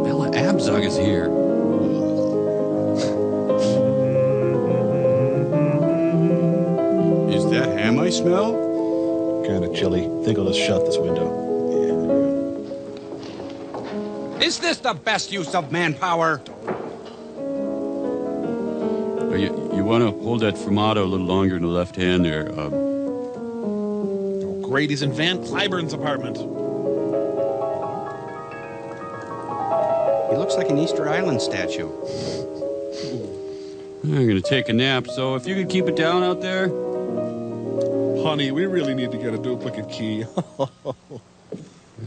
[SPEAKER 13] Bella Abzug is here.
[SPEAKER 2] Is that ham I smell?
[SPEAKER 10] Kind of chilly. Think I'll just shut this window.
[SPEAKER 14] Is this the best use of manpower?
[SPEAKER 13] You want to hold that Fermato a little longer in the left hand there.
[SPEAKER 10] Oh, great. He's in Van Cliburn's apartment.
[SPEAKER 14] He looks like an Easter Island statue.
[SPEAKER 13] I'm going to take a nap, so if you could keep it down out there.
[SPEAKER 10] Honey, we really need to get a duplicate key.
[SPEAKER 13] Well,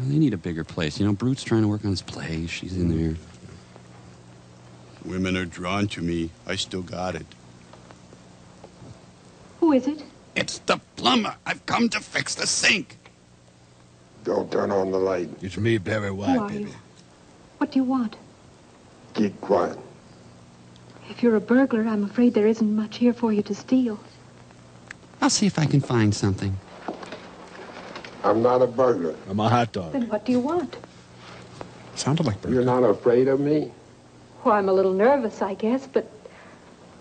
[SPEAKER 13] they need a bigger place. You know, Brute's trying to work on his play. She's in there.
[SPEAKER 2] Women are drawn to me. I still got it.
[SPEAKER 21] Who is it?
[SPEAKER 13] It's the plumber. I've come to fix the sink.
[SPEAKER 19] Don't turn on the light.
[SPEAKER 10] It's me, Barry
[SPEAKER 21] Who
[SPEAKER 10] White,
[SPEAKER 21] are
[SPEAKER 10] baby.
[SPEAKER 21] you? What do you want?
[SPEAKER 19] Keep quiet.
[SPEAKER 21] If you're a burglar, I'm afraid there isn't much here for you to steal.
[SPEAKER 9] I'll see if I can find something.
[SPEAKER 19] I'm not a burglar.
[SPEAKER 10] I'm a hot dog.
[SPEAKER 21] Then what do you want?
[SPEAKER 10] Sounded like burglar.
[SPEAKER 19] You're not afraid of me?
[SPEAKER 21] Well, I'm a little nervous, I guess, but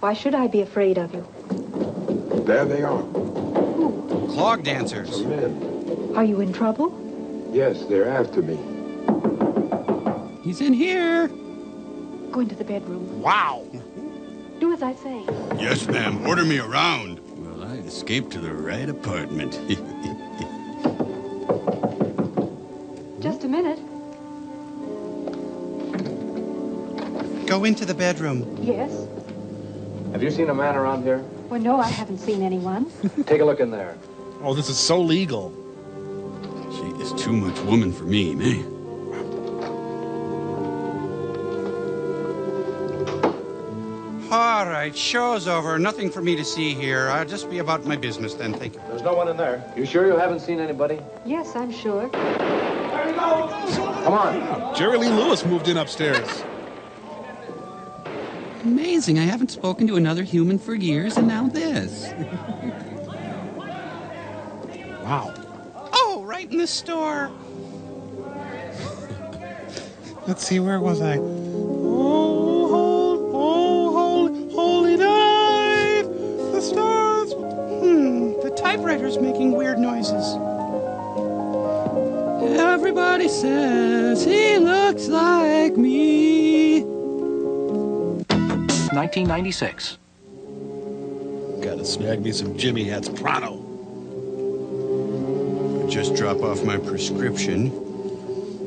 [SPEAKER 21] why should I be afraid of you?
[SPEAKER 19] There they are.
[SPEAKER 21] Who?
[SPEAKER 14] Clog dancers.
[SPEAKER 19] The men.
[SPEAKER 21] Are you in trouble?
[SPEAKER 19] Yes, they're after me.
[SPEAKER 9] He's in here.
[SPEAKER 21] Go into the bedroom.
[SPEAKER 10] Wow.
[SPEAKER 21] Do as I say.
[SPEAKER 2] Yes, ma'am. Order me around.
[SPEAKER 13] Well, I escaped to the right apartment.
[SPEAKER 21] Just a minute.
[SPEAKER 14] Go into the bedroom.
[SPEAKER 21] Yes?
[SPEAKER 18] Have you seen a man around here?
[SPEAKER 21] Well, no, I haven't seen anyone.
[SPEAKER 18] Take a look in there.
[SPEAKER 10] Oh, this is so legal.
[SPEAKER 13] She is too much woman for me, man.
[SPEAKER 14] All right, show's over. Nothing for me to see here. I'll just be about my business then, thank you.
[SPEAKER 18] There's no one in there. You sure you haven't seen anybody?
[SPEAKER 21] Yes, I'm sure.
[SPEAKER 18] Come on.
[SPEAKER 10] Jerry Lee Lewis moved in upstairs.
[SPEAKER 9] Amazing. I haven't spoken to another human for years, and now this.
[SPEAKER 10] Wow.
[SPEAKER 14] Oh, right in the store.
[SPEAKER 10] Let's see, where was I? Holy night! The stars!
[SPEAKER 14] The typewriter's making weird noises.
[SPEAKER 9] Everybody says he looks like me.
[SPEAKER 1] 1996.
[SPEAKER 10] Gotta snag me some Jimmy hats pronto.
[SPEAKER 2] Just drop off my prescription.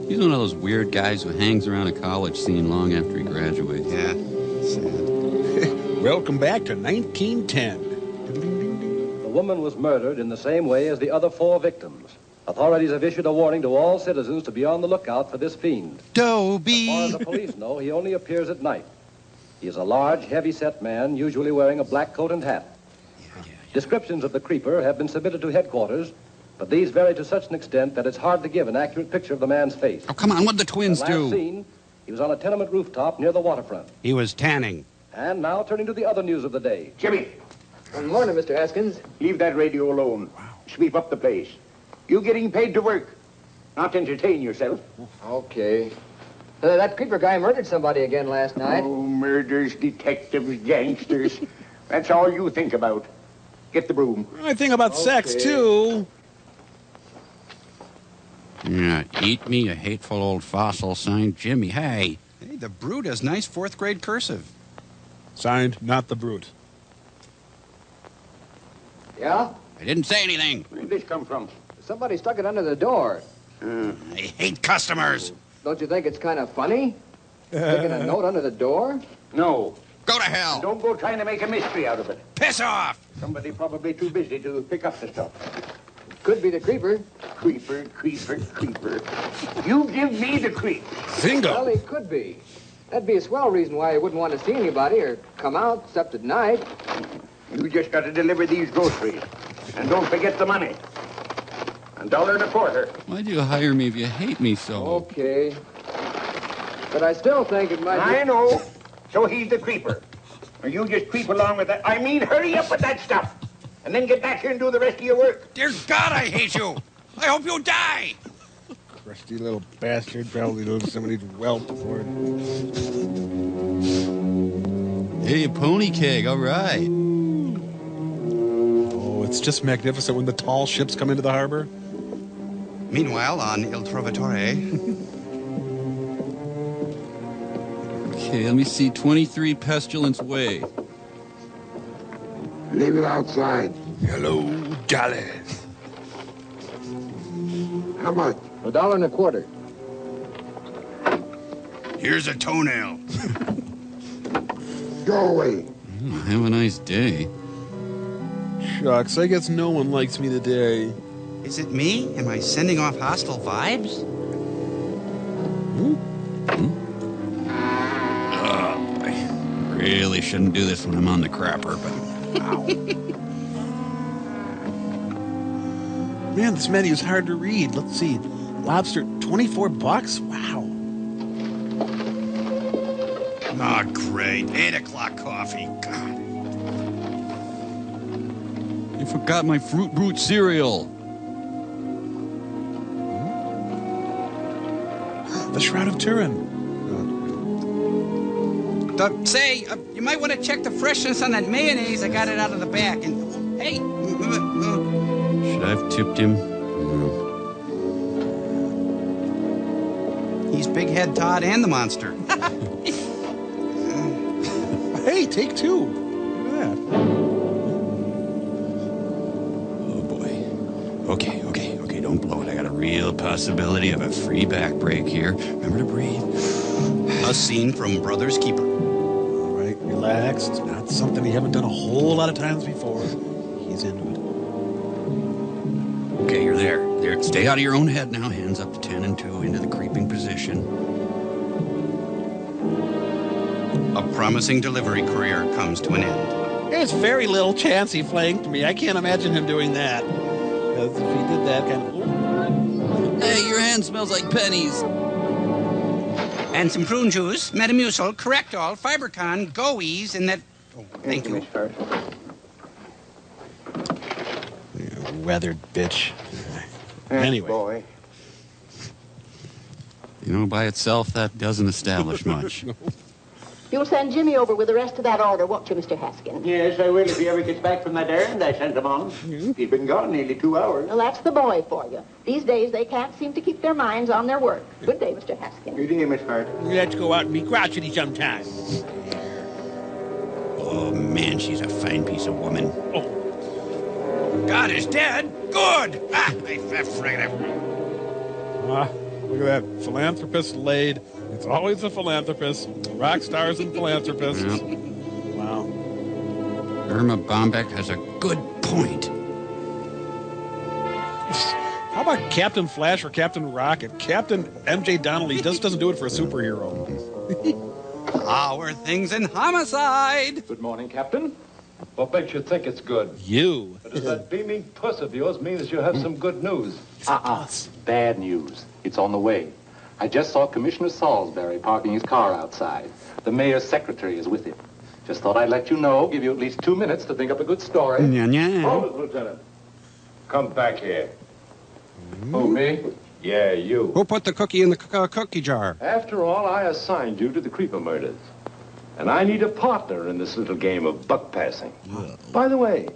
[SPEAKER 13] He's one of those weird guys who hangs around a college scene long after he graduates.
[SPEAKER 14] Yeah, sad.
[SPEAKER 10] Welcome back to 1910.
[SPEAKER 18] The woman was murdered in the same way as the other four victims. Authorities have issued a warning to all citizens to be on the lookout for this fiend.
[SPEAKER 14] Dobie.
[SPEAKER 18] As far as the police know, he only appears at night. He is a large, heavy-set man, usually wearing a black coat and hat. Descriptions of the creeper have been submitted to headquarters, but these vary to such an extent that it's hard to give an accurate picture of the man's face.
[SPEAKER 9] Oh, come on. What'd the twins
[SPEAKER 18] Last
[SPEAKER 9] do?
[SPEAKER 18] seen, he was on a tenement rooftop near the waterfront.
[SPEAKER 14] He was tanning.
[SPEAKER 18] And now turning to the other news of the day.
[SPEAKER 20] Jimmy,
[SPEAKER 21] Good morning, Mr. Haskins.
[SPEAKER 20] leave that radio alone. Sweep up the place. You getting paid to work, not to entertain yourself.
[SPEAKER 21] Okay. That creeper guy murdered somebody again last night.
[SPEAKER 20] Oh, murders, detectives, gangsters. That's all you think about. Get the broom.
[SPEAKER 10] I think about sex, too.
[SPEAKER 9] Yeah, eat me, a hateful old fossil, signed Jimmy. Hey.
[SPEAKER 14] Hey, the Brute has nice fourth grade cursive.
[SPEAKER 10] Signed, not the Brute.
[SPEAKER 21] Yeah?
[SPEAKER 9] I didn't say anything.
[SPEAKER 20] Where did this come from?
[SPEAKER 21] Somebody stuck it under the door.
[SPEAKER 9] I hate customers.
[SPEAKER 21] Don't you think it's kind of funny? Sticking a note under the door?
[SPEAKER 20] No.
[SPEAKER 9] Go to hell.
[SPEAKER 20] And don't go trying to make a mystery out of it.
[SPEAKER 9] Piss off.
[SPEAKER 20] Somebody probably too busy to pick up the stuff.
[SPEAKER 21] Could be the creeper.
[SPEAKER 20] Creeper, creeper, creeper. You give me the creep.
[SPEAKER 10] Bingo.
[SPEAKER 21] Well, he could be.
[SPEAKER 7] That'd be a swell reason why you wouldn't want to see anybody or come out except at night.
[SPEAKER 20] You just got to deliver these groceries. And don't forget the money. $1.25.
[SPEAKER 13] Why do you hire me if you hate me so?
[SPEAKER 7] Okay. But I still think it might be...
[SPEAKER 20] I know. So he's the creeper. Or you just creep along with that. I mean, hurry up with that stuff. And then get back here and do the rest of your work.
[SPEAKER 9] Dear God, I hate you. I hope you die.
[SPEAKER 10] Crusty little bastard. Probably knows somebody's whelp before it.
[SPEAKER 13] Hey, a pony keg, all right.
[SPEAKER 10] Oh, it's just magnificent when the tall ships come into the harbor.
[SPEAKER 14] Meanwhile, on Il Trovatore...
[SPEAKER 13] Okay, let me see. 23 Pestilence Way.
[SPEAKER 19] Leave it outside.
[SPEAKER 2] Hello, Dolly.
[SPEAKER 19] How much?
[SPEAKER 7] $1.25.
[SPEAKER 2] Here's a toenail.
[SPEAKER 19] Go away.
[SPEAKER 13] Have a nice day.
[SPEAKER 10] Shucks, I guess no one likes me today.
[SPEAKER 14] Is it me? Am I sending off hostile vibes?
[SPEAKER 13] I really shouldn't do this when I'm on the crapper, but... Ow.
[SPEAKER 10] Man, this menu is hard to read. Let's see. Lobster, $24? Wow.
[SPEAKER 2] Ah, great. 8 o'clock coffee. God.
[SPEAKER 13] You forgot my Fruit Brute cereal.
[SPEAKER 10] The Shroud of Turin.
[SPEAKER 9] Say, you might want to check the freshness on that mayonnaise. I got it out of the back. And hey,
[SPEAKER 13] Should I have tipped him?
[SPEAKER 14] He's Big Head Todd and the monster.
[SPEAKER 10] Hey, take two. Look at that.
[SPEAKER 13] Oh, boy. Okay, don't blow it. I got a real possibility of a free back break here. Remember to breathe.
[SPEAKER 14] A scene from Brothers Keeper.
[SPEAKER 10] All right, relax. It's not something you haven't done a whole lot of times before. He's into it.
[SPEAKER 13] Okay, you're there. There. Stay out of your own head now. Hands up to 10 and 2 into the creeping position.
[SPEAKER 14] A promising delivery career comes to an end.
[SPEAKER 10] There's very little chance he flanked me. I can't imagine him doing that. Because if he did that kind of...
[SPEAKER 13] Hey, your hand smells like pennies.
[SPEAKER 9] and some prune juice, Metamucil, Correctol, Fibercon, Go-Ease, and that... Oh, thank you.
[SPEAKER 10] Weathered bitch.
[SPEAKER 20] Anyway. Boy.
[SPEAKER 13] You know, by itself, that doesn't establish much.
[SPEAKER 22] You'll send Jimmy over with the rest of that order, won't you, Mr. Haskin?
[SPEAKER 20] Yes, I will. If he ever gets back from that errand I sent him on. He's been gone nearly 2 hours.
[SPEAKER 22] Well, that's the boy for you. These days, they can't seem to keep their minds on their work. Good day, Mr. Haskin.
[SPEAKER 20] Good day, Miss Hart.
[SPEAKER 10] Let's go out and be crotchety sometime.
[SPEAKER 13] Oh, man, she's a fine piece of woman.
[SPEAKER 10] Oh.
[SPEAKER 9] God is dead? Good! Ah, I friggin' it.
[SPEAKER 10] Look at that. Philanthropist laid. It's always a philanthropist. Rock stars and philanthropists.
[SPEAKER 13] Yep.
[SPEAKER 10] Wow.
[SPEAKER 13] Irma Bombeck has a good point.
[SPEAKER 10] How about Captain Flash or Captain Rocket? Captain M.J. Donnelly just doesn't do it for a superhero.
[SPEAKER 9] Our things in homicide.
[SPEAKER 23] Good morning, Captain. What makes you think it's good?
[SPEAKER 10] You.
[SPEAKER 23] Does that beaming puss of yours mean that you have some good news?
[SPEAKER 24] Bad news. It's on the way. I just saw Commissioner Salisbury parking his car outside. The mayor's secretary is with him. Just thought I'd let you know, give you at least 2 minutes to think up a good story.
[SPEAKER 23] Hold it, Lieutenant. Come back here. Who, me? Yeah, you.
[SPEAKER 14] Who put the cookie in the cookie jar?
[SPEAKER 23] After all, I assigned you to the Creeper murders. And I need a partner in this little game of buck passing. By the way,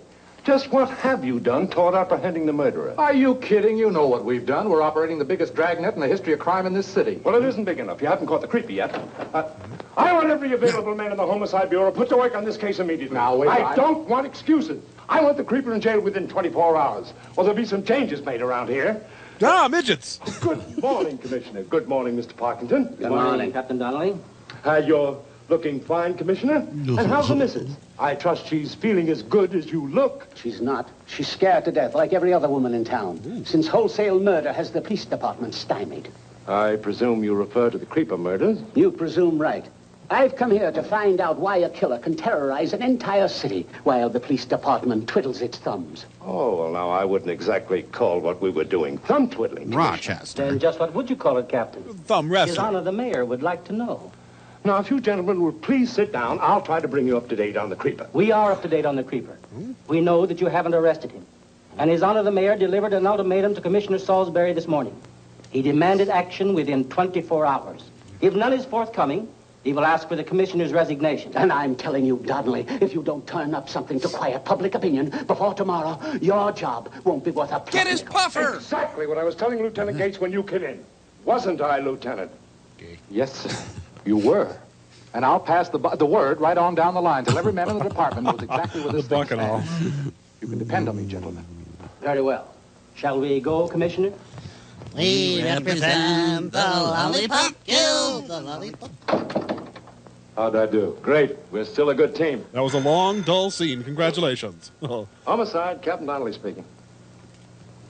[SPEAKER 23] just what have you done toward apprehending the murderer?
[SPEAKER 7] Are you kidding? You know what we've done. We're operating the biggest dragnet in the history of crime in this city.
[SPEAKER 23] Well, it isn't big enough. You haven't caught the creeper yet. I want every available man in the Homicide Bureau put to work on this case immediately.
[SPEAKER 7] Now, wait.
[SPEAKER 23] I don't want excuses. I want the creeper in jail within 24 hours. Or there'll be some changes made around here.
[SPEAKER 10] Ah, midgets.
[SPEAKER 23] Good morning, Commissioner. Good morning, Mr. Parkington.
[SPEAKER 24] Good morning, Captain Donnelly.
[SPEAKER 23] You're looking fine, Commissioner. And how's the missus? I trust she's feeling as good as you look.
[SPEAKER 24] She's not. She's scared to death, like every other woman in town. Since wholesale murder has the police department stymied.
[SPEAKER 23] I presume you refer to the Creeper murders?
[SPEAKER 24] You presume right.
[SPEAKER 5] I've come here to find out why a killer can terrorize an entire city while the police department twiddles its thumbs.
[SPEAKER 23] Oh, well, now, I wouldn't exactly call what we were doing thumb twiddling.
[SPEAKER 8] Rochester.
[SPEAKER 18] Then just what would you call it, Captain?
[SPEAKER 10] Thumb wrestling.
[SPEAKER 18] His Honor the Mayor would like to know.
[SPEAKER 23] Now, if you gentlemen would please sit down, I'll try to bring you up to date on the creeper.
[SPEAKER 18] We are up to date on the creeper. We know that you haven't arrested him. And His Honor the Mayor delivered an ultimatum to Commissioner Salisbury this morning. He demanded action within 24 hours. If none is forthcoming, he will ask for the commissioner's resignation.
[SPEAKER 5] And I'm telling you, Donnelly, if you don't turn up something to quiet public opinion before tomorrow, your job won't be worth a
[SPEAKER 9] Get his puffer!
[SPEAKER 23] Exactly what I was telling Lieutenant Gates when you came in. Wasn't I, Lieutenant?
[SPEAKER 7] Yes, sir. You were. And I'll pass the word right on down the line till every man in the department knows exactly what this thing stands. You can depend on me, gentlemen.
[SPEAKER 18] Very well. Shall we go, Commissioner?
[SPEAKER 12] We represent the Lollipop Guild. The Lollipop.
[SPEAKER 23] How'd I do? Great. We're still a good team.
[SPEAKER 10] That was a long, dull scene. Congratulations.
[SPEAKER 23] Homicide, Captain Donnelly speaking.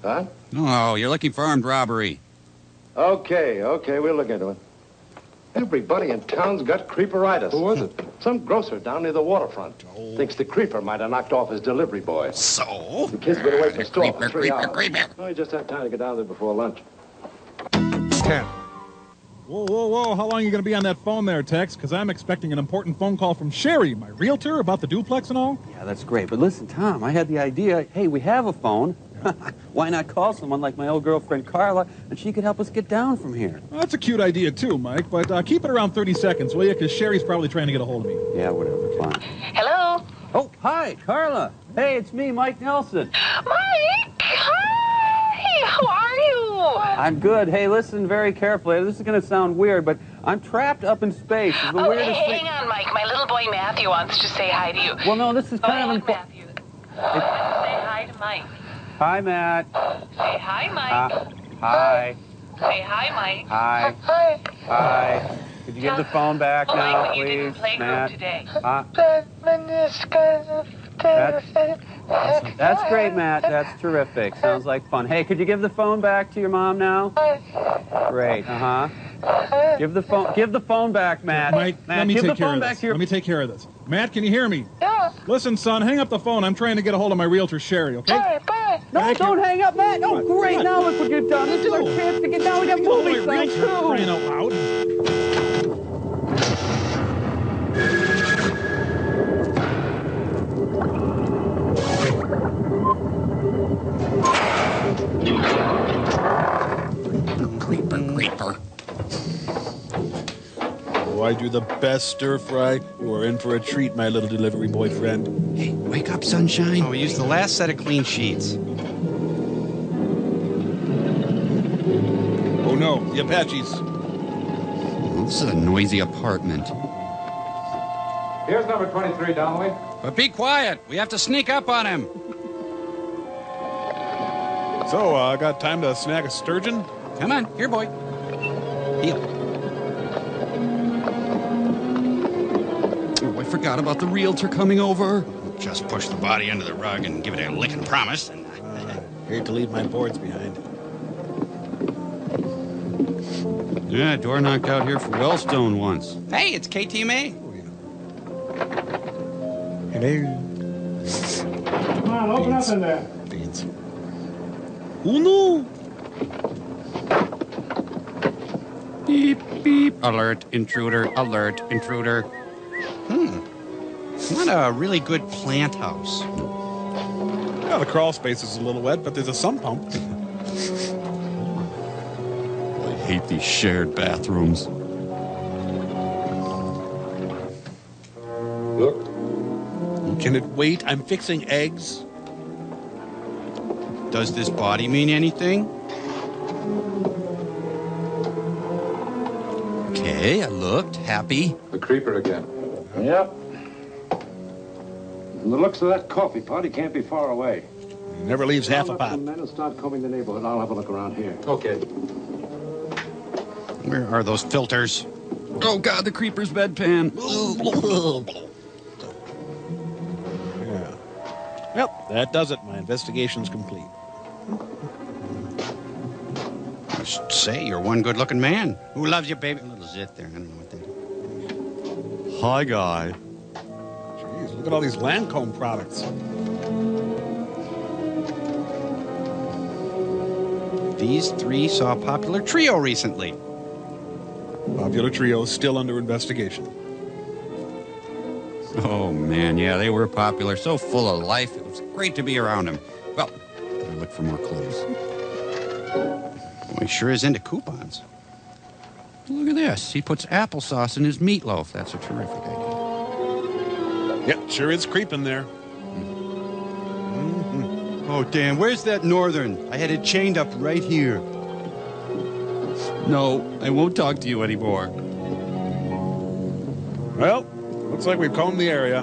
[SPEAKER 23] Huh?
[SPEAKER 8] No, you're looking for armed robbery.
[SPEAKER 23] Okay, we'll look into it. Everybody in town's got creeperitis.
[SPEAKER 7] Who was it?
[SPEAKER 23] Some grocer down near the waterfront. Thinks the creeper might have knocked off his delivery boy.
[SPEAKER 8] So?
[SPEAKER 23] The kid's been away from the store for 3 hours.
[SPEAKER 8] Creeper.
[SPEAKER 23] No, he just had time to get down there before lunch.
[SPEAKER 3] 10. Whoa. How long are you going to be on that phone there, Tex? Because I'm expecting an important phone call from Sherry, my realtor, about the duplex and all.
[SPEAKER 4] Yeah, that's great. But listen, Tom, I had the idea, hey, we have a phone. Why not call someone like my old girlfriend Carla, and she could help us get down from here?
[SPEAKER 3] Well, that's a cute idea, too, Mike, but keep it around 30 seconds, will you? Because Sherry's probably trying to get a hold of me.
[SPEAKER 4] Yeah, whatever, fine.
[SPEAKER 16] Hello?
[SPEAKER 4] Oh, hi, Carla. Hey, it's me, Mike Nelson.
[SPEAKER 16] Mike! Hi! How are you?
[SPEAKER 4] I'm good. Hey, listen very carefully. This is going to sound weird, but I'm trapped up in space. It's the weirdest thing.
[SPEAKER 16] Hang on, Mike. My little boy Matthew wants to say hi to you.
[SPEAKER 4] Well, no, this is kind of important.
[SPEAKER 16] Matthew. Say hi to Mike.
[SPEAKER 4] Hi, Matt.
[SPEAKER 16] Say hi, Mike.
[SPEAKER 4] Hi.
[SPEAKER 16] Say hi, Mike.
[SPEAKER 4] Hi.
[SPEAKER 16] Hi.
[SPEAKER 4] Hi. Could you give the phone back now,
[SPEAKER 16] Mike,
[SPEAKER 4] please,
[SPEAKER 16] you didn't play
[SPEAKER 4] Matt?
[SPEAKER 16] today.
[SPEAKER 4] That's great, Matt. That's terrific. Sounds like fun. Hey, could you give the phone back to your mom now? Great. Give the phone back, Matt.
[SPEAKER 3] Mike,
[SPEAKER 4] Matt,
[SPEAKER 3] let me
[SPEAKER 4] give
[SPEAKER 3] take
[SPEAKER 4] the
[SPEAKER 3] care
[SPEAKER 4] phone
[SPEAKER 3] of
[SPEAKER 4] back
[SPEAKER 3] this.
[SPEAKER 4] to your...
[SPEAKER 3] Let me take care of this. Matt, can you hear me?
[SPEAKER 16] Yeah.
[SPEAKER 3] Listen, son, hang up the phone. I'm trying to get a hold of my realtor, Sherry, okay?
[SPEAKER 16] Bye.
[SPEAKER 4] No, don't hang up, Matt. Oh, great. Now look what you've done. This is our chance to get down. We got movie signs, too.
[SPEAKER 3] Crying out loud.
[SPEAKER 8] Creeper.
[SPEAKER 10] Oh, I do the best stir fry. You are in for a treat, my little delivery boy friend.
[SPEAKER 8] Hey, wake up, sunshine.
[SPEAKER 9] Oh, we used the last set of clean sheets.
[SPEAKER 10] Oh no, the Apaches.
[SPEAKER 8] This is a noisy apartment.
[SPEAKER 7] Here's number 23, Donnelly.
[SPEAKER 9] But be quiet. We have to sneak up on him.
[SPEAKER 10] So, I got time to snag a sturgeon?
[SPEAKER 9] Come on, here, boy. Heel.
[SPEAKER 8] Oh, I forgot about the realtor coming over.
[SPEAKER 2] Just push the body under the rug and give it a licking promise. And
[SPEAKER 10] hate to leave my boards behind.
[SPEAKER 8] Yeah, door knocked out here for Wellstone once.
[SPEAKER 9] Hey, it's KTMA.
[SPEAKER 10] Hello.
[SPEAKER 17] Come on, open up in there.
[SPEAKER 10] Oh no!
[SPEAKER 8] Beep, beep. Alert, intruder. Alert, intruder.
[SPEAKER 9] Not a really good plant house.
[SPEAKER 10] Well, the crawl space is a little wet, but there's a sump pump.
[SPEAKER 8] I hate these shared bathrooms.
[SPEAKER 23] Look.
[SPEAKER 10] Can it wait? I'm fixing eggs.
[SPEAKER 9] Does this body mean anything?
[SPEAKER 8] Okay, I looked. Happy.
[SPEAKER 23] The creeper again. Yep. From the looks of that coffee pot, he can't be far away.
[SPEAKER 10] Never leaves half a pot.
[SPEAKER 23] The men will start combing the neighborhood. I'll have a look around here.
[SPEAKER 7] Okay.
[SPEAKER 9] Where are those filters?
[SPEAKER 8] Oh, God, the creeper's bedpan.
[SPEAKER 10] Yeah. Well, that does it. My investigation's complete.
[SPEAKER 9] Just say you're one good-looking man. Who loves you, baby? A little zit there. I don't know what that is.
[SPEAKER 8] Hi, guy.
[SPEAKER 10] Jeez, look at all these Lancome products.
[SPEAKER 14] These three saw a popular trio recently.
[SPEAKER 10] Popular trio is still under investigation.
[SPEAKER 13] Oh, man, yeah, they were popular. So full of life. It was great to be around them. Well, better look for more clues.
[SPEAKER 14] Well, he sure is into coupons.
[SPEAKER 13] Look at this. He puts applesauce in his meatloaf. That's a terrific idea.
[SPEAKER 10] Yep, sure is creeping there.
[SPEAKER 4] Oh, Dan, where's that Northern? I had it chained up right here.
[SPEAKER 13] No, I won't talk to you anymore.
[SPEAKER 10] Well, looks like we've combed the area.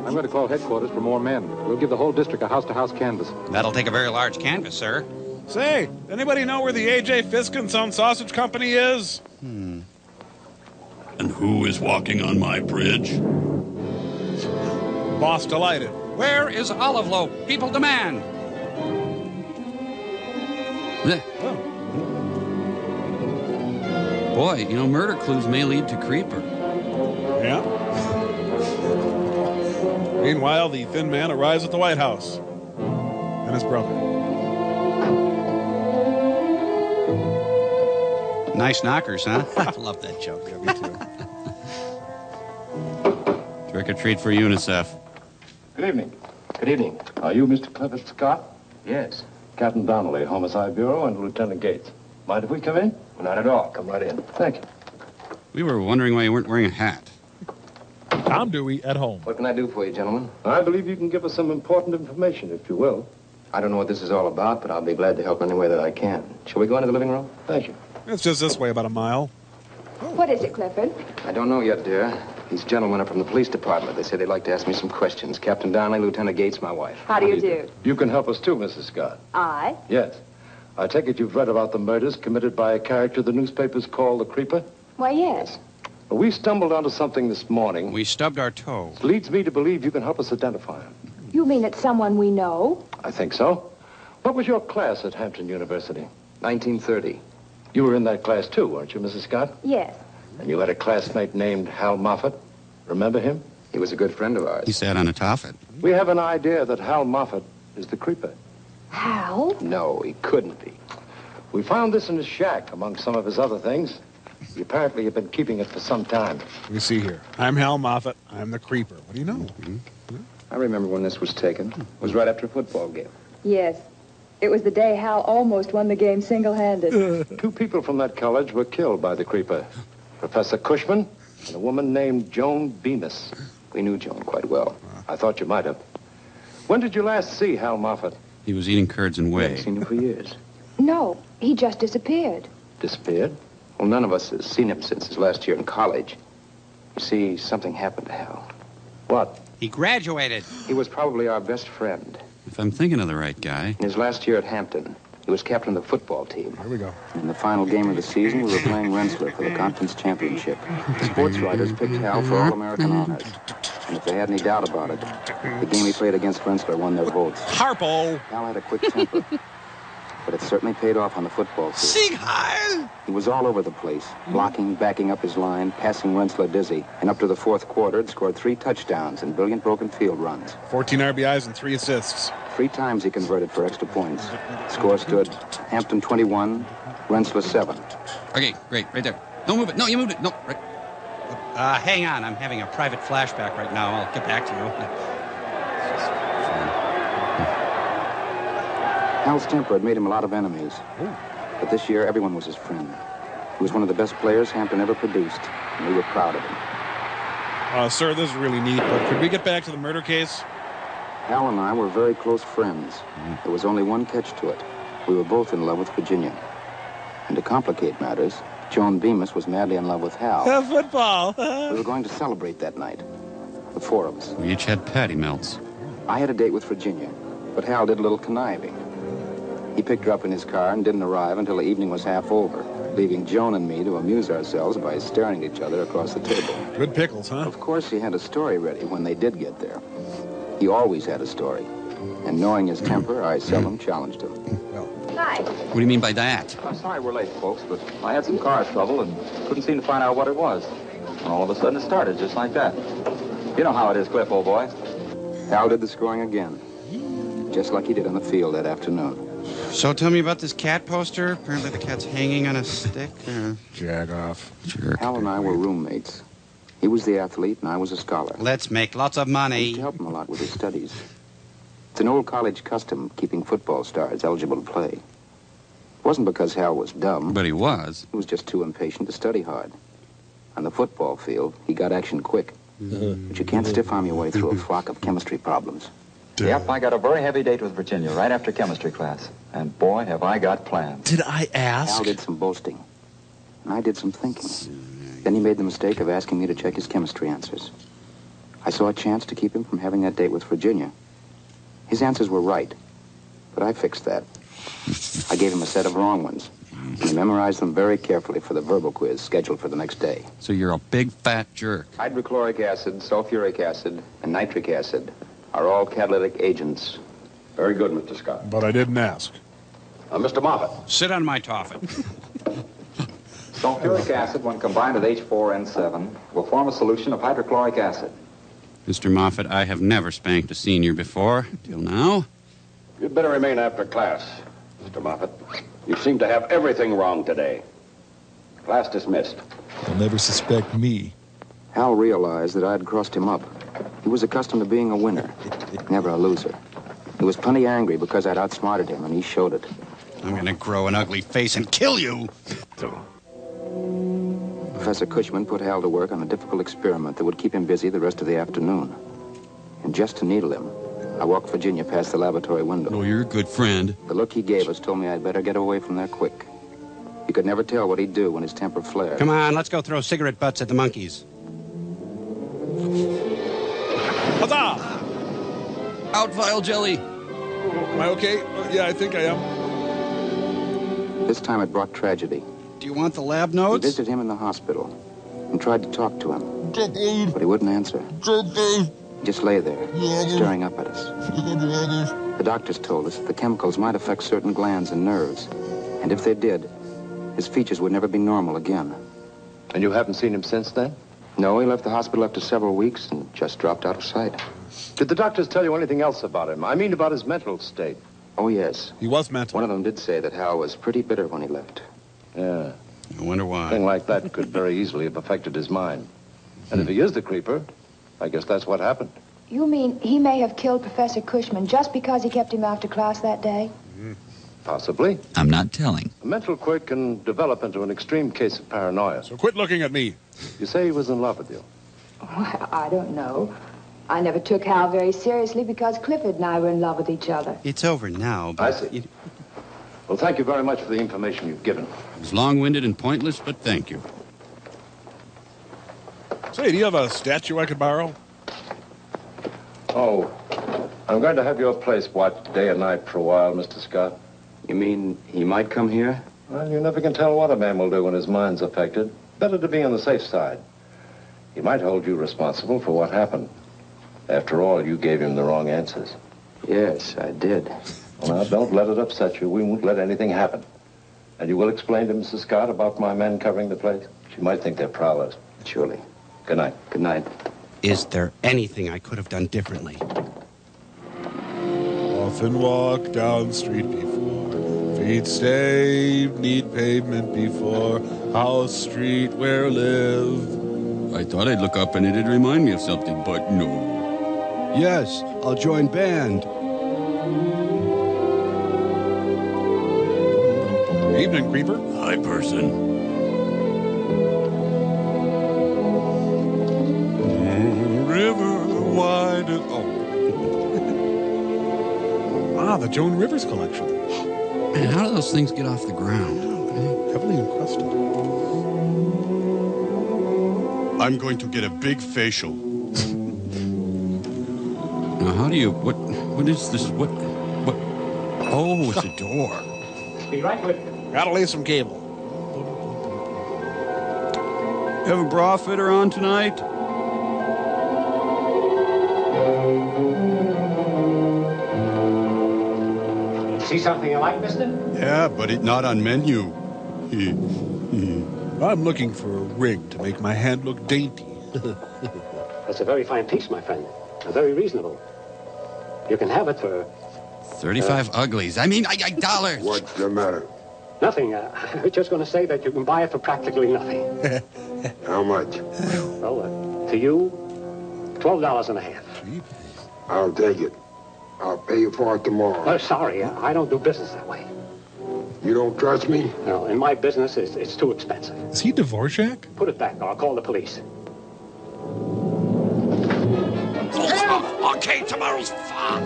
[SPEAKER 7] I'm going to call headquarters for more men. We'll give the whole district a house-to-house canvass.
[SPEAKER 14] That'll take a very large canvas, sir.
[SPEAKER 10] Say, anybody know where the A.J. Fiskinson Sausage Company is?
[SPEAKER 13] And who is walking on my bridge?
[SPEAKER 10] Boss delighted.
[SPEAKER 14] Where is Olive Loaf? People demand.
[SPEAKER 13] Boy, you know, murder clues may lead to Creeper.
[SPEAKER 10] Yeah. Meanwhile, the thin man arrives at the White House. And his brother.
[SPEAKER 14] Nice knockers, huh? I love that joke.
[SPEAKER 10] Yeah, me too.
[SPEAKER 13] Trick or treat for UNICEF.
[SPEAKER 23] Good evening. Good evening. Are you Mr. Clement Scott?
[SPEAKER 18] Yes.
[SPEAKER 23] Captain Donnelly, Homicide Bureau, and Lieutenant Gates. Mind if we come in?
[SPEAKER 18] Not at all. Come right in.
[SPEAKER 23] Thank you.
[SPEAKER 13] We were wondering why you weren't wearing a hat.
[SPEAKER 10] Tom Dewey at home.
[SPEAKER 18] What can I do for you, gentlemen?
[SPEAKER 23] I believe you can give us some important information, if you will.
[SPEAKER 18] I don't know what this is all about, but I'll be glad to help any way that I can. Shall we go into the living room?
[SPEAKER 23] Thank you.
[SPEAKER 10] It's just this way, about a mile.
[SPEAKER 21] What is it, Clifford?
[SPEAKER 18] I don't know yet, dear. These gentlemen are from the police department. They said they'd like to ask me some questions. Captain Donnelly, Lieutenant Gates, my wife.
[SPEAKER 21] How do you do?
[SPEAKER 23] You can help us too, Mrs. Scott.
[SPEAKER 21] I?
[SPEAKER 23] Yes. I take it you've read about the murders committed by a character the newspapers call the Creeper?
[SPEAKER 21] Why, yes.
[SPEAKER 23] Well, we stumbled onto something this morning.
[SPEAKER 14] We stubbed our toe.
[SPEAKER 23] Leads me to believe you can help us identify him.
[SPEAKER 21] You mean it's someone we know?
[SPEAKER 23] I think so. What was your class at Hampton University?
[SPEAKER 18] 1930.
[SPEAKER 23] You were in that class too, weren't you, Mrs. Scott?
[SPEAKER 21] Yes.
[SPEAKER 23] And you had a classmate named Hal Moffat. Remember him?
[SPEAKER 18] He was a good friend of ours.
[SPEAKER 13] He sat on a Toffet.
[SPEAKER 23] We have an idea that Hal Moffat is the Creeper.
[SPEAKER 21] Hal?
[SPEAKER 18] No, he couldn't be.
[SPEAKER 23] We found this in his shack, among some of his other things. He apparently had been keeping it for some time.
[SPEAKER 10] Let me see here. I'm Hal Moffat. I'm the Creeper. What do you know?
[SPEAKER 18] I remember when this was taken. It was right after a football game.
[SPEAKER 21] Yes. It was the day Hal almost won the game single-handed.
[SPEAKER 23] 2 people from that college were killed by the Creeper. Professor Cushman and a woman named Joan Bemis.
[SPEAKER 18] We knew Joan quite well.
[SPEAKER 23] I thought you might have. When did you last see Hal Moffat?
[SPEAKER 13] He was eating curds and
[SPEAKER 18] We
[SPEAKER 13] whey.
[SPEAKER 18] haven't seen him for years.
[SPEAKER 21] No, he just disappeared.
[SPEAKER 23] Disappeared?
[SPEAKER 18] Well, none of us has seen him since his last year in college. You see, something happened to Hal.
[SPEAKER 23] What?
[SPEAKER 14] He graduated.
[SPEAKER 18] He was probably our best friend.
[SPEAKER 13] If I'm thinking of the right guy.
[SPEAKER 18] In his last year at Hampton, he was captain of the football team.
[SPEAKER 10] Here we go.
[SPEAKER 18] In the final game of the season, we were playing Rensselaer for the conference championship. The sports writers picked Hal for All-American honors. And if they had any doubt about it, the game he played against Rensselaer won their votes.
[SPEAKER 10] Harpo!
[SPEAKER 18] Hal had a quick temper. But it certainly paid off on the football field.
[SPEAKER 14] Sing high!
[SPEAKER 18] He was all over the place, blocking, backing up his line, passing Rensselaer dizzy. And up to the fourth quarter, had scored 3 touchdowns and brilliant broken field runs.
[SPEAKER 10] 14 RBIs and 3 assists.
[SPEAKER 18] 3 times he converted for extra points. Score stood Hampton 21, Rensselaer 7.
[SPEAKER 13] Okay, great, right there. Don't move it. No, you moved it. No, right.
[SPEAKER 14] Hang on. I'm having a private flashback right now. I'll get back to you.
[SPEAKER 18] Hal's temper had made him a lot of enemies. But this year, everyone was his friend. He was one of the best players Hampton ever produced, and we were proud of him.
[SPEAKER 10] Sir, this is really neat, but could we get back to the murder case?
[SPEAKER 18] Hal and I were very close friends. There was only one catch to it. We were both in love with Virginia. And to complicate matters, Joan Bemis was madly in love with Hal.
[SPEAKER 10] Football!
[SPEAKER 18] We were going to celebrate that night. The 4 of us.
[SPEAKER 13] We each had patty melts.
[SPEAKER 18] I had a date with Virginia, but Hal did a little conniving. He picked her up in his car and didn't arrive until the evening was half over, leaving Joan and me to amuse ourselves by staring at each other across the table.
[SPEAKER 10] Good pickles, huh?
[SPEAKER 18] Of course, he had a story ready when they did get there. He always had a story. And knowing his temper, I seldom challenged him.
[SPEAKER 10] Well,
[SPEAKER 21] Hi.
[SPEAKER 13] What do you mean by that?
[SPEAKER 1] I'm sorry we're late, folks, but I had some car trouble and couldn't seem to find out what it was. And all of a sudden it started just like that. You know how it is, Cliff, old boy.
[SPEAKER 6] Hal did the scoring again, just like he did on the field that afternoon.
[SPEAKER 14] So tell me about this cat poster. Apparently the cat's hanging on a stick.
[SPEAKER 10] Jag off.
[SPEAKER 13] Jerk.
[SPEAKER 6] Hal and I were roommates. He was the athlete and I was a scholar.
[SPEAKER 14] Let's make lots of
[SPEAKER 6] I
[SPEAKER 14] money.
[SPEAKER 6] used to help him a lot with his studies. It's an old college custom, keeping football stars eligible to play. It wasn't because Hal was dumb.
[SPEAKER 13] But he was.
[SPEAKER 6] He was just too impatient to study hard. On the football field, he got action quick. But you can't stiff-arm your way through a flock of chemistry problems.
[SPEAKER 1] Yep, I got a very heavy date with Virginia right after chemistry class. And boy, have I got plans.
[SPEAKER 10] Did I ask?
[SPEAKER 6] Hal did some boasting, and I did some thinking. Then he made the mistake of asking me to check his chemistry answers. I saw a chance to keep him from having that date with Virginia. His answers were right, but I fixed that. I gave him a set of wrong ones, and he memorized them very carefully for the verbal quiz scheduled for the next day.
[SPEAKER 13] So you're a big fat jerk.
[SPEAKER 6] Hydrochloric acid, sulfuric acid, and nitric acid are all catalytic agents.
[SPEAKER 23] Very good, Mr. Scott.
[SPEAKER 10] But I didn't ask.
[SPEAKER 23] Mr. Moffat.
[SPEAKER 14] Sit on my toffin.
[SPEAKER 1] Sulfuric acid, when combined with H4N7, will form a solution of hydrochloric acid.
[SPEAKER 13] Mr. Moffat, I have never spanked a senior before, till now.
[SPEAKER 23] You'd better remain after class, Mr. Moffat. You seem to have everything wrong today. Class dismissed.
[SPEAKER 11] They'll never suspect me.
[SPEAKER 6] Hal realized that I'd crossed him up. He was accustomed to being a winner, never a loser. He was plenty angry because I'd outsmarted him, and he showed it.
[SPEAKER 14] I'm gonna grow an ugly face and kill you.
[SPEAKER 6] Professor Cushman put Hal to work on a difficult experiment that would keep him busy the rest of the afternoon. And just to needle him, I walked Virginia past the laboratory window.
[SPEAKER 13] Oh, you're a good friend.
[SPEAKER 6] The look he gave us told me I'd better get away from there quick. You could never tell what he'd do when his temper flared.
[SPEAKER 14] Come on, let's go throw cigarette butts at the monkeys.
[SPEAKER 10] Huzzah!
[SPEAKER 13] Out, vile jelly.
[SPEAKER 10] Am I okay? Yeah, I think I am.
[SPEAKER 6] This time it brought tragedy.
[SPEAKER 14] Do you want the lab
[SPEAKER 6] We
[SPEAKER 14] notes?
[SPEAKER 6] visited him in the hospital and tried to talk to him, but he wouldn't answer. He just lay there, staring up at us. The doctors told us that the chemicals might affect certain glands and nerves, and if they did, his features would never be normal again.
[SPEAKER 23] And you haven't seen him since then?
[SPEAKER 6] No, he left the hospital after several weeks and just dropped out of sight.
[SPEAKER 23] Did the doctors tell you anything else about him? I mean about his mental state.
[SPEAKER 6] Oh, yes.
[SPEAKER 10] He was mental.
[SPEAKER 6] One of them did say that Hal was pretty bitter when he left.
[SPEAKER 23] Yeah.
[SPEAKER 13] I wonder
[SPEAKER 23] A
[SPEAKER 13] why.
[SPEAKER 23] thing like that could very easily have affected his mind. And if he is the creeper, I guess that's what happened.
[SPEAKER 21] You mean he may have killed Professor Cushman just because he kept him after class that day?
[SPEAKER 23] Possibly.
[SPEAKER 13] I'm not telling.
[SPEAKER 23] A mental quirk can develop into an extreme case of paranoia.
[SPEAKER 10] So quit looking at me.
[SPEAKER 23] You say he was in love with you.
[SPEAKER 21] Well, I don't know. I never took Hal very seriously because Clifford and I were in love with each other.
[SPEAKER 14] It's over now, but...
[SPEAKER 23] I see. Well, thank you very much for the information you've given.
[SPEAKER 13] It's long-winded and pointless, but thank you.
[SPEAKER 10] Say, do you have a statue I could borrow?
[SPEAKER 23] Oh, I'm going to have your place watched day and night for a while, Mr. Scott.
[SPEAKER 6] You mean he might come here?
[SPEAKER 23] Well, you never can tell what a man will do when his mind's affected. Better to be on the safe side. He might hold you responsible for what happened. After all, you gave him the wrong answers.
[SPEAKER 6] Yes, I did.
[SPEAKER 23] Well, now, don't let it upset you. We won't let anything happen. And you will explain to Mrs. Scott about my men covering the place? She might think they're prowlers.
[SPEAKER 6] Surely.
[SPEAKER 23] Good night.
[SPEAKER 6] Good night.
[SPEAKER 14] Is there anything I could have done differently?
[SPEAKER 10] Often walk down street before, feet stay, need pavement before, house, street, where live.
[SPEAKER 13] I thought I'd look up and it'd remind me of something, but no.
[SPEAKER 2] Yes, I'll join band.
[SPEAKER 10] Evening, creeper.
[SPEAKER 13] Hi, person.
[SPEAKER 10] River wide. Oh. The Joan Rivers collection.
[SPEAKER 13] Man, how do those things get off the ground?
[SPEAKER 10] Heavily encrusted.
[SPEAKER 2] I'm going to get a big facial.
[SPEAKER 13] Now, how do you... What is this? What... Oh, it's a door.
[SPEAKER 18] Be right with you.
[SPEAKER 10] Gotta lay some cable.
[SPEAKER 13] Have a bra fitter on tonight?
[SPEAKER 15] See something you like, mister?
[SPEAKER 8] Yeah, but it's not on menu.
[SPEAKER 10] I'm looking for a ring to make my hand look dainty.
[SPEAKER 15] That's a very fine piece, my friend. Very reasonable. You can have it for...
[SPEAKER 13] 35 uglies. I mean, dollars.
[SPEAKER 23] What's the matter?
[SPEAKER 15] Nothing. I was just going to say that you can buy it for practically nothing.
[SPEAKER 23] How much?
[SPEAKER 15] Well, to you, $12.50.
[SPEAKER 23] I'll take it. I'll pay you for it tomorrow.
[SPEAKER 15] Sorry, I don't do business that way.
[SPEAKER 23] You don't trust me?
[SPEAKER 15] No, in my business, it's too expensive.
[SPEAKER 10] Is he Dvorak?
[SPEAKER 15] Put it back, or I'll call the police.
[SPEAKER 13] Okay, tomorrow's fine.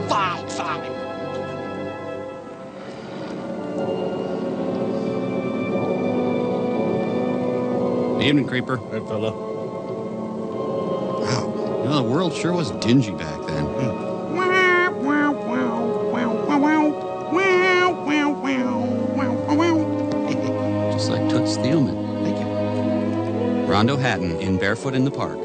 [SPEAKER 13] Evening, Creeper.
[SPEAKER 10] Hey, fella.
[SPEAKER 13] Wow. You know, the world sure was dingy back then. Just like Toots Thielman. Thank you. Rondo Hatton in Barefoot in the Park.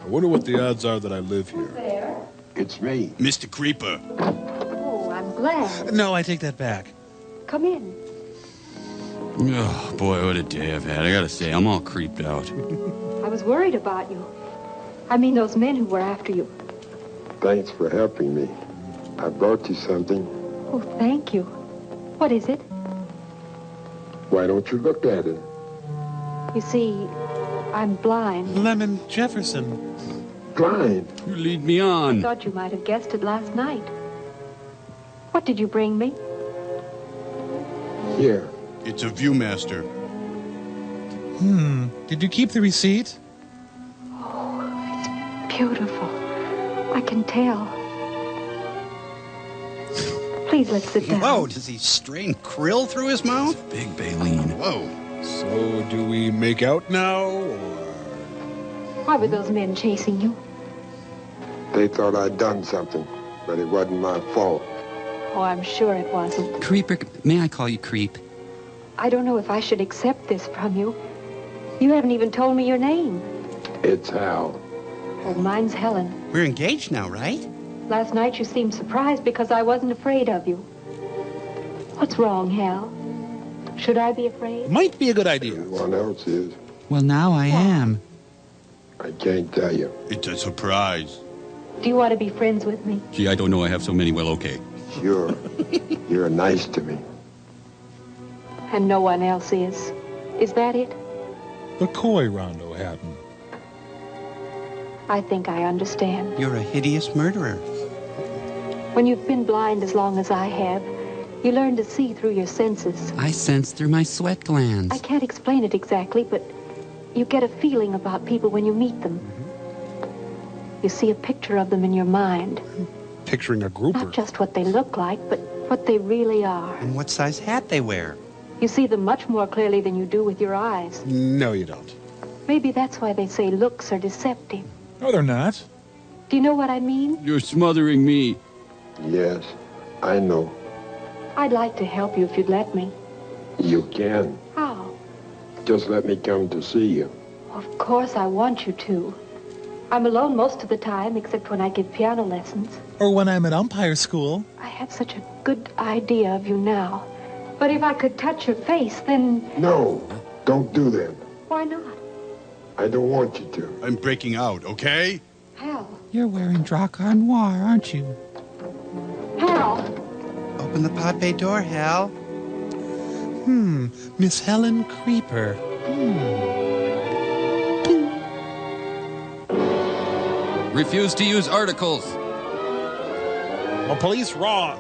[SPEAKER 10] I wonder what the odds are that I live here.
[SPEAKER 21] There.
[SPEAKER 23] It's me.
[SPEAKER 8] Mr. Creeper.
[SPEAKER 21] Oh, I'm glad.
[SPEAKER 10] No, I take that back.
[SPEAKER 21] Come in.
[SPEAKER 13] Oh, boy, what a day I've had. I gotta say, I'm all creeped out.
[SPEAKER 21] I was worried about you. I mean, those men who were after you.
[SPEAKER 23] Thanks for helping me. I brought you something.
[SPEAKER 21] Oh, thank you. What is it?
[SPEAKER 23] Why don't you look at it?
[SPEAKER 21] You see, I'm blind.
[SPEAKER 10] Lemon Jefferson.
[SPEAKER 23] Blind?
[SPEAKER 13] You lead me on.
[SPEAKER 21] I thought you might have guessed it last night. What did you bring me?
[SPEAKER 23] Here.
[SPEAKER 8] It's a Viewmaster.
[SPEAKER 10] Did you keep the receipt?
[SPEAKER 21] Oh, it's beautiful. I can tell. Please, let's sit down.
[SPEAKER 14] Whoa, does he strain krill through his mouth?
[SPEAKER 13] Big baleen.
[SPEAKER 14] Whoa.
[SPEAKER 10] So, do we make out now, or...?
[SPEAKER 21] Why were those men chasing you?
[SPEAKER 23] They thought I'd done something, but it wasn't my fault.
[SPEAKER 21] Oh, I'm sure it wasn't.
[SPEAKER 13] Creeper, may I call you Creep?
[SPEAKER 21] I don't know if I should accept this from you. You haven't even told me your name.
[SPEAKER 23] It's Hal.
[SPEAKER 21] Oh, mine's Helen.
[SPEAKER 14] We're engaged now, right?
[SPEAKER 21] Last night you seemed surprised because I wasn't afraid of you. What's wrong, Hal? Should I be afraid?
[SPEAKER 10] Might be a good idea.
[SPEAKER 23] Everyone else is.
[SPEAKER 13] Well, now I am.
[SPEAKER 23] I can't tell you.
[SPEAKER 8] It's a surprise.
[SPEAKER 21] Do you want to be friends with me?
[SPEAKER 13] Gee, I don't know I have so many. Well, okay.
[SPEAKER 23] Sure. You're nice to me.
[SPEAKER 21] And no one else is. Is that it?
[SPEAKER 10] The coy Rondo Hatton.
[SPEAKER 21] I think I understand.
[SPEAKER 14] You're a hideous murderer.
[SPEAKER 21] When you've been blind as long as I have, you learn to see through your senses.
[SPEAKER 13] I sense through my sweat glands.
[SPEAKER 21] I can't explain it exactly, but you get a feeling about people when you meet them. You see a picture of them in your mind.
[SPEAKER 10] Picturing a grouper.
[SPEAKER 21] Not just what they look like, but what they really are.
[SPEAKER 14] And what size hat they wear.
[SPEAKER 21] You see them much more clearly than you do with your eyes.
[SPEAKER 10] No, you don't.
[SPEAKER 21] Maybe that's why they say looks are deceptive.
[SPEAKER 10] No, they're not.
[SPEAKER 21] Do you know what I mean?
[SPEAKER 13] You're smothering me.
[SPEAKER 23] Yes, I know.
[SPEAKER 21] I'd like to help you if you'd let me.
[SPEAKER 23] You can.
[SPEAKER 21] How?
[SPEAKER 23] Just let me come to see you.
[SPEAKER 21] Of course I want you to. I'm alone most of the time, except when I give piano lessons.
[SPEAKER 10] Or when I'm at umpire school.
[SPEAKER 21] I have such a good idea of you now. But if I could touch your face, then...
[SPEAKER 23] No, don't do that.
[SPEAKER 21] Why not?
[SPEAKER 23] I don't want you to.
[SPEAKER 8] I'm breaking out, okay?
[SPEAKER 21] Hal.
[SPEAKER 13] You're wearing Dracar Noir, aren't you?
[SPEAKER 21] Hal.
[SPEAKER 14] Open the pod bay door, Hal.
[SPEAKER 10] Miss Helen Creeper.
[SPEAKER 13] Refuse to use articles.
[SPEAKER 10] Well, police wrong.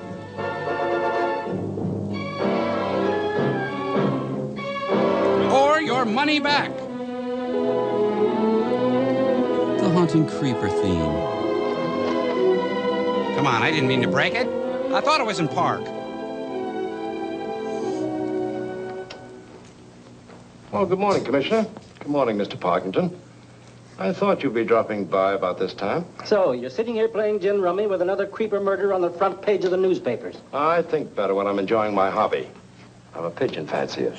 [SPEAKER 13] Or your money back. The haunting creeper theme.
[SPEAKER 14] Come on, I didn't mean to break it. I thought it was in park.
[SPEAKER 23] Well, good morning, Commissioner. Good morning, Mr. Parkington. I thought you'd be dropping by about this time.
[SPEAKER 5] So, you're sitting here playing gin rummy with another creeper murder on the front page of the newspapers.
[SPEAKER 23] I think better when I'm enjoying my hobby. I'm a pigeon fancier.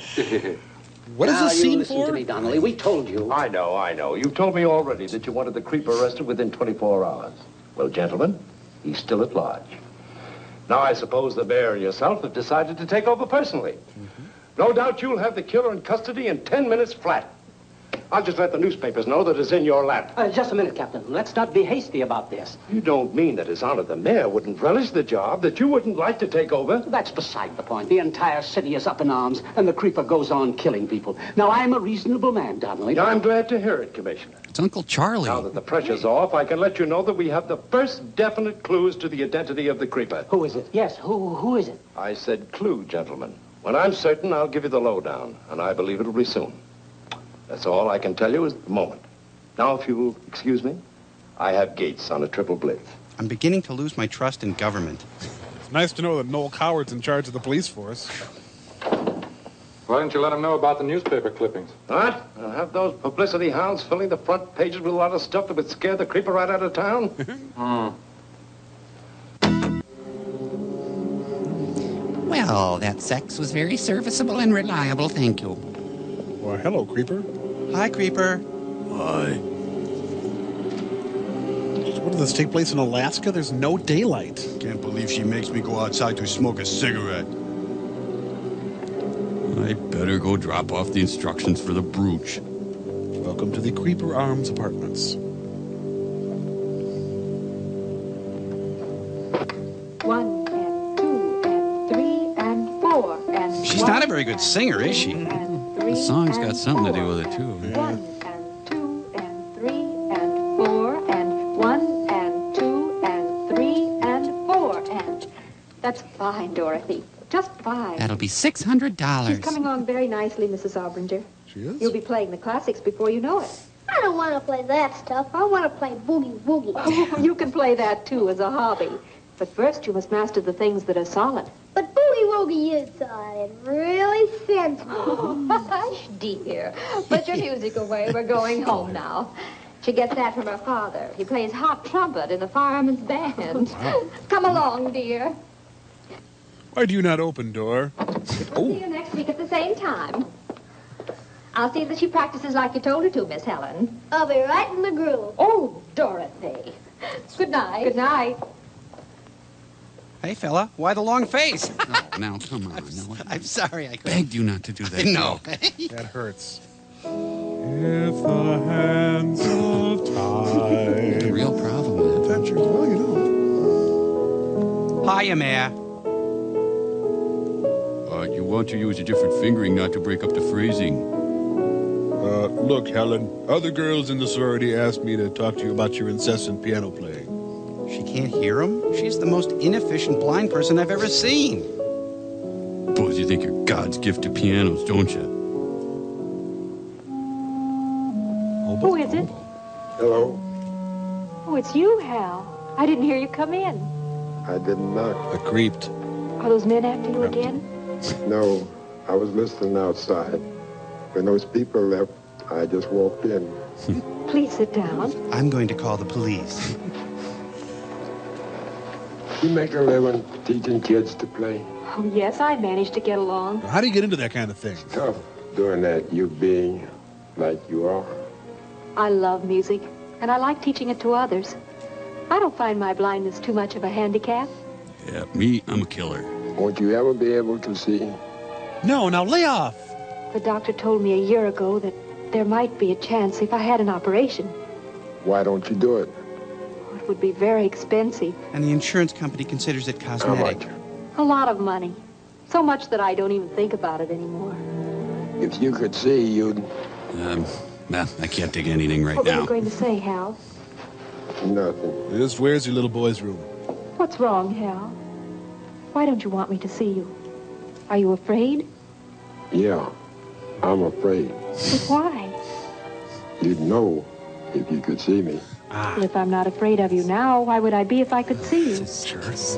[SPEAKER 10] What is this scene
[SPEAKER 5] listen to me, Donnelly. We told you.
[SPEAKER 23] I know. You've told me already that you wanted the creeper arrested within 24 hours. Well, gentlemen, he's still at large. Now I suppose the mayor and yourself have decided to take over personally. No doubt you'll have the killer in custody in 10 minutes flat. I'll just let the newspapers know that it's in your lap.
[SPEAKER 5] Just a minute, Captain. Let's not be hasty about this.
[SPEAKER 23] You don't mean that His Honor the Mayor wouldn't relish the job, that you wouldn't like to take over?
[SPEAKER 5] That's beside the point. The entire city is up in arms, and the creeper goes on killing people. Now, I'm a reasonable man, Donnelly.
[SPEAKER 23] I'm glad to hear it, Commissioner.
[SPEAKER 13] It's Uncle Charlie.
[SPEAKER 23] Now that the pressure's off, I can let you know that we have the first definite clues to the identity of the creeper.
[SPEAKER 5] Who is it? Yes, who is it?
[SPEAKER 23] I said clue, gentlemen. When I'm certain, I'll give you the lowdown, and I believe it'll be soon. That's all I can tell you at the moment. Now, if you'll excuse me, I have Gates on a triple blitz.
[SPEAKER 14] I'm beginning to lose my trust in government.
[SPEAKER 10] It's nice to know that Noel Coward's in charge of the police force.
[SPEAKER 19] Why didn't you let him know about the newspaper clippings?
[SPEAKER 23] What? I'll have those publicity hounds filling the front pages with a lot of stuff that would scare the creeper right out of town?
[SPEAKER 9] Well, that sex was very serviceable and reliable, thank you.
[SPEAKER 10] Well, hello, Creeper.
[SPEAKER 14] Hi, Creeper.
[SPEAKER 10] Hi. What does this take place in Alaska? There's no daylight.
[SPEAKER 8] Can't believe she makes me go outside to smoke a cigarette. I better go drop off the instructions for the brooch.
[SPEAKER 10] Welcome to the Creeper Arms Apartments.
[SPEAKER 21] 1 and 2 and 3 and 4 and.
[SPEAKER 14] She's not a very good singer, is she?
[SPEAKER 8] The song's got something to do with it, too.
[SPEAKER 21] 1 and 2 and 3 and 4 and 1 and 2 and 3 and 4 and. That's fine, Dorothy. Just fine.
[SPEAKER 9] That'll be $600.
[SPEAKER 21] She's coming along very nicely, Mrs. Aubringer.
[SPEAKER 10] She is?
[SPEAKER 21] You'll be playing the classics before you know it.
[SPEAKER 20] I don't want to play that stuff. I want to play boogie woogie.
[SPEAKER 21] Oh, you can play that, too, as a hobby. But first, you must master the things that are solid.
[SPEAKER 20] But boogie woogie is solid. It really sends me.
[SPEAKER 21] Oh, hush, dear. Put your music away. We're going home now. She gets that from her father. He plays hot trumpet in the fireman's band.
[SPEAKER 10] Wow.
[SPEAKER 21] Come along, dear.
[SPEAKER 10] Why do you not open, door?
[SPEAKER 21] See you next week at the same time. I'll see that she practices like you told her to, Miss Helen.
[SPEAKER 20] I'll be right in the groove.
[SPEAKER 21] Oh, Dorothy. Good night. Good night.
[SPEAKER 14] Hey, fella, why the long face?
[SPEAKER 8] Oh, now, come on. No,
[SPEAKER 14] I'm sorry, I couldn't.
[SPEAKER 8] begged you not to do that.
[SPEAKER 14] No.
[SPEAKER 10] That hurts. If the hands of time.
[SPEAKER 8] The real problem with it.
[SPEAKER 10] Adventure. Well, you know.
[SPEAKER 14] Hiya, Mayor.
[SPEAKER 8] You want to use a different fingering not to break up the phrasing.
[SPEAKER 10] Look, Helen. Other girls in the sorority asked me to talk to you about your incessant piano playing.
[SPEAKER 14] She can't hear him? She's the most inefficient blind person I've ever seen.
[SPEAKER 8] Boys, you think you're God's gift to pianos, don't you?
[SPEAKER 21] Who is it?
[SPEAKER 23] Hello?
[SPEAKER 21] Oh, it's you, Hal. I didn't hear you come in.
[SPEAKER 23] I didn't knock.
[SPEAKER 10] I creeped.
[SPEAKER 21] Are those men after you again?
[SPEAKER 23] No, I was listening outside. When those people left, I just walked in.
[SPEAKER 21] Please sit down.
[SPEAKER 14] I'm going to call the police.
[SPEAKER 23] You make a living teaching kids to play.
[SPEAKER 21] Oh, yes, I managed to get along.
[SPEAKER 10] How do you get into that kind of thing?
[SPEAKER 23] Tough doing that, you being like you are.
[SPEAKER 21] I love music, and I like teaching it to others. I don't find my blindness too much of a handicap.
[SPEAKER 8] Yeah, me, I'm a killer.
[SPEAKER 23] Won't you ever be able to see?
[SPEAKER 10] No, now lay off.
[SPEAKER 21] The doctor told me a year ago that there might be a chance if I had an operation.
[SPEAKER 23] Why don't you do it?
[SPEAKER 21] It would be very expensive.
[SPEAKER 14] And the insurance company considers it cosmetic.
[SPEAKER 23] How much?
[SPEAKER 21] A lot of money. So much that I don't even think about it anymore.
[SPEAKER 23] If you could see, you'd...
[SPEAKER 8] Well, I can't take anything right
[SPEAKER 21] What were
[SPEAKER 8] now.
[SPEAKER 21] you going to say, Hal?
[SPEAKER 23] Nothing.
[SPEAKER 10] Just where's your little boy's room?
[SPEAKER 21] What's wrong, Hal? Why don't you want me to see you? Are you afraid?
[SPEAKER 23] Yeah, I'm afraid.
[SPEAKER 21] But why?
[SPEAKER 23] You'd know if you could see me.
[SPEAKER 21] Well, if I'm not afraid of you now, why would I be if I could see you?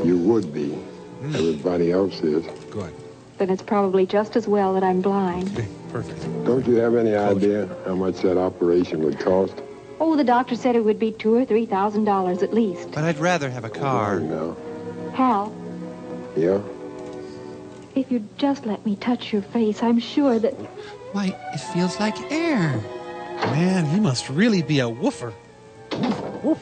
[SPEAKER 23] You would be. Everybody else is.
[SPEAKER 10] Good.
[SPEAKER 21] Then it's probably just as well that I'm blind.
[SPEAKER 10] Perfect.
[SPEAKER 23] Don't you have any idea how much that operation would cost?
[SPEAKER 21] Oh, the doctor said it would be $2,000 or $3,000 at least.
[SPEAKER 14] But I'd rather have a car.
[SPEAKER 23] No.
[SPEAKER 21] Hal,
[SPEAKER 23] Yeah?
[SPEAKER 21] if you'd just let me touch your face, I'm sure that...
[SPEAKER 9] Why, it feels like air.
[SPEAKER 10] Man, he must really be a woofer. Woof, woof.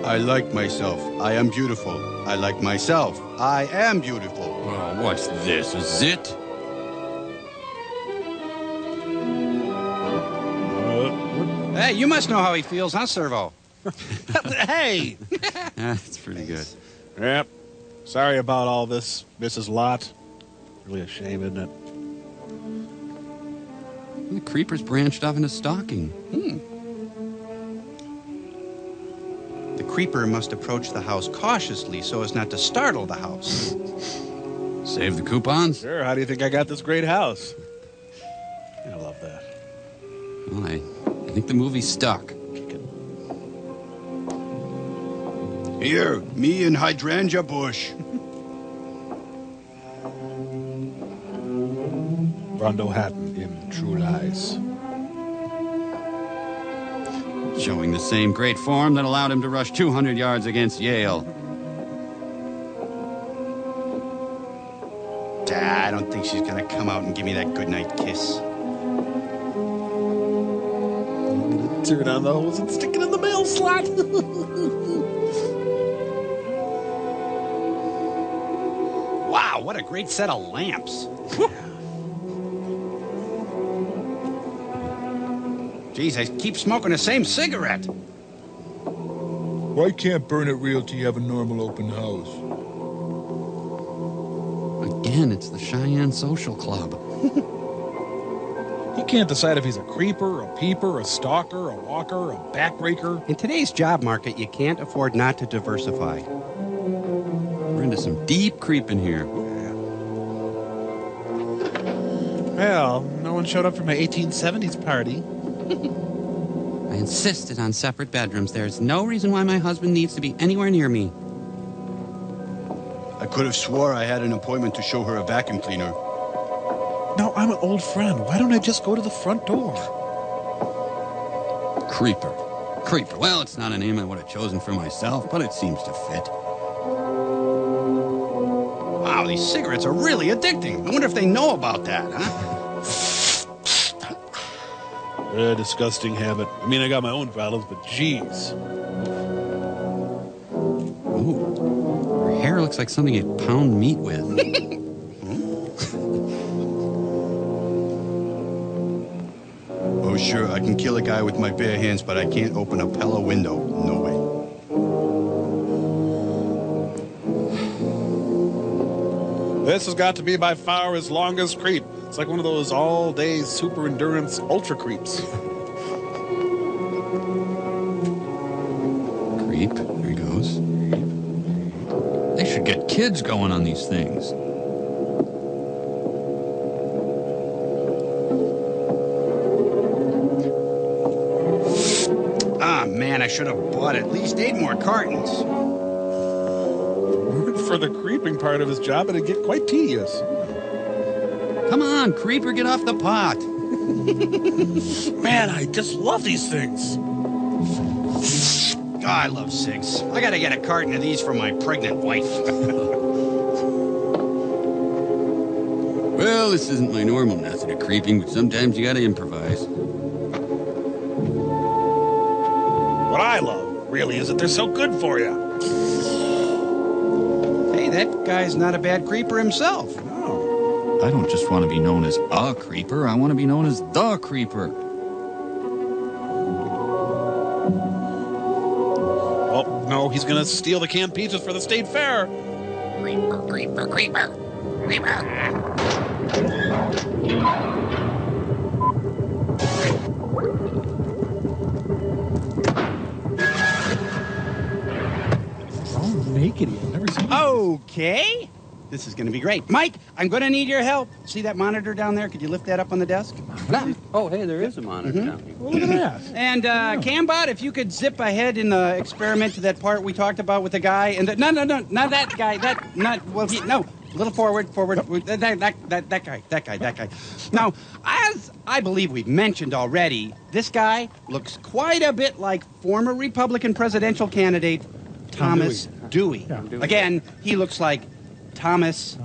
[SPEAKER 13] I like myself. I am beautiful. I like myself. I am beautiful.
[SPEAKER 8] Oh, what's this? A zit?
[SPEAKER 9] Hey, you must know how he feels, huh, Servo?
[SPEAKER 10] Hey!
[SPEAKER 8] That's pretty good.
[SPEAKER 10] Yep. Sorry about all this, Mrs. Lot. Really a shame, isn't it?
[SPEAKER 8] The creeper's branched off into stalking.
[SPEAKER 9] The creeper must approach the house cautiously so as not to startle the house.
[SPEAKER 8] Save the coupons?
[SPEAKER 10] Sure. How do you think I got this great house? I love that.
[SPEAKER 8] Well, I think the movie's stuck.
[SPEAKER 13] Here, me and hydrangea bush.
[SPEAKER 10] Rondo Hatton in True Lies.
[SPEAKER 8] Showing the same great form that allowed him to rush 200 yards against Yale.
[SPEAKER 9] I don't think she's gonna come out and give me that goodnight kiss.
[SPEAKER 10] Turn on the hose and stick it in the mail slot.
[SPEAKER 9] Wow, what a great set of lamps. Geez, I keep smoking the same cigarette.
[SPEAKER 11] Why can't Burn It Realty have a normal open house?
[SPEAKER 8] Again, it's the Cheyenne Social Club.
[SPEAKER 10] He can't decide if he's a creeper, a peeper, a stalker, a walker, a backbreaker.
[SPEAKER 9] In today's job market, you can't afford not to diversify.
[SPEAKER 8] We're into some deep creeping here.
[SPEAKER 10] Well, no one showed up for my 1870s party.
[SPEAKER 8] I insisted on separate bedrooms. There's no reason why my husband needs to be anywhere near me.
[SPEAKER 13] I could have swore I had an appointment to show her a vacuum cleaner.
[SPEAKER 10] No, I'm an old friend. Why don't I just go to the front door?
[SPEAKER 8] Creeper. Creeper. Well, it's not a name I would have chosen for myself, but it seems to fit.
[SPEAKER 9] Wow, these cigarettes are really addicting. I wonder if they know about that, huh?
[SPEAKER 10] Disgusting habit. I mean, I got my own problems, but geez.
[SPEAKER 8] Ooh. Her hair looks like something you'd pound meat with.
[SPEAKER 13] Oh, sure, I can kill a guy with my bare hands, but I can't open a Pella window. No way.
[SPEAKER 10] This has got to be by far his longest creep. It's like one of those all-day super endurance ultra creeps.
[SPEAKER 8] Creep. There he goes. They should get kids going on these things.
[SPEAKER 9] Ah, man, I should have bought at least 8 more cartons.
[SPEAKER 10] For the creeping part of his job, it'd get quite tedious.
[SPEAKER 8] Come on, creeper, get off the pot.
[SPEAKER 10] Man, I just love these things.
[SPEAKER 9] God, I love cigs. I gotta get a carton of these for my pregnant wife.
[SPEAKER 8] Well, this isn't my normal method of creeping, but sometimes you gotta improvise.
[SPEAKER 10] What I love, really, is that they're so good for you.
[SPEAKER 9] Hey, that guy's not a bad creeper himself.
[SPEAKER 8] I don't just want to be known as a creeper. I want to be known as the creeper.
[SPEAKER 10] Oh, no, he's going to steal the canned pizzas for the state fair.
[SPEAKER 9] Creeper, creeper, creeper, creeper.
[SPEAKER 10] Oh, naked. I've never seen
[SPEAKER 9] Okay. This is going to be great. Mike, I'm going to need your help. See that monitor down there? Could you lift that up on the desk?
[SPEAKER 4] Oh, hey, there is a monitor down here.
[SPEAKER 10] Well, look at that.
[SPEAKER 9] And Cambot, if you could zip ahead in the experiment to that part we talked about with the guy. And no, not that guy. That not well. No, a little forward. That guy. Now, as I believe we've mentioned already, this guy looks quite a bit like former Republican presidential candidate Thomas Dewey.
[SPEAKER 4] Yeah.
[SPEAKER 9] Again, he looks like Thomas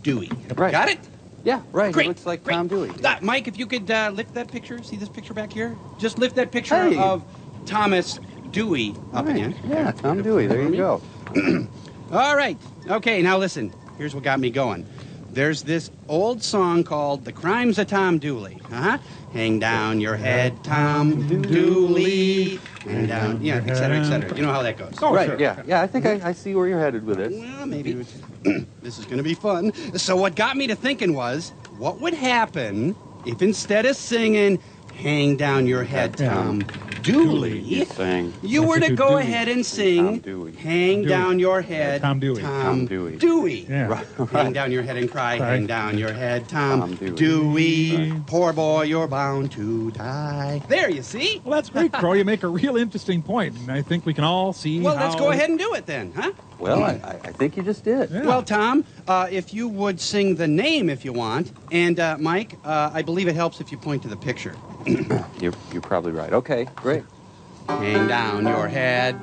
[SPEAKER 9] Dewey.
[SPEAKER 4] Right.
[SPEAKER 9] Got it?
[SPEAKER 4] Yeah, right.
[SPEAKER 9] Great.
[SPEAKER 4] He looks like
[SPEAKER 9] Great.
[SPEAKER 4] Tom Dewey.
[SPEAKER 9] Mike, if you could lift that picture. See this picture back here? Just lift that picture
[SPEAKER 4] Hey.
[SPEAKER 9] of Thomas Dewey up again.
[SPEAKER 6] Yeah, Tom Dewey. There you go.
[SPEAKER 9] All right. Okay, now listen. Here's what got me going. There's this old song called The Crimes of Tom Dooley. Hang down your head, Tom Dooley. Hang down, yeah, et cetera, et cetera. You know how that goes.
[SPEAKER 6] Oh, right, sure. Yeah, I think I see where you're headed with this.
[SPEAKER 9] Well, maybe. This is going to be fun. So what got me to thinking was, what would happen if instead of singing, hang down your head, Tom Dooley, you were to go ahead and sing, hang down your head, Tom Dewey.
[SPEAKER 6] Yeah.
[SPEAKER 9] Hang down your head and cry, hang down your head, Tom Dewey. Poor boy, you're bound to die. There, you see?
[SPEAKER 12] Well, that's great, Crow. You make a real interesting point, and I think we can all see
[SPEAKER 9] Well, let's go ahead and do it then, huh?
[SPEAKER 6] Well, I think you just did.
[SPEAKER 12] Yeah.
[SPEAKER 9] Well, Tom, if you would sing the name if you want, and Mike, I believe it helps if you point to the picture.
[SPEAKER 6] You're probably right. Okay, great.
[SPEAKER 9] Hang down your head.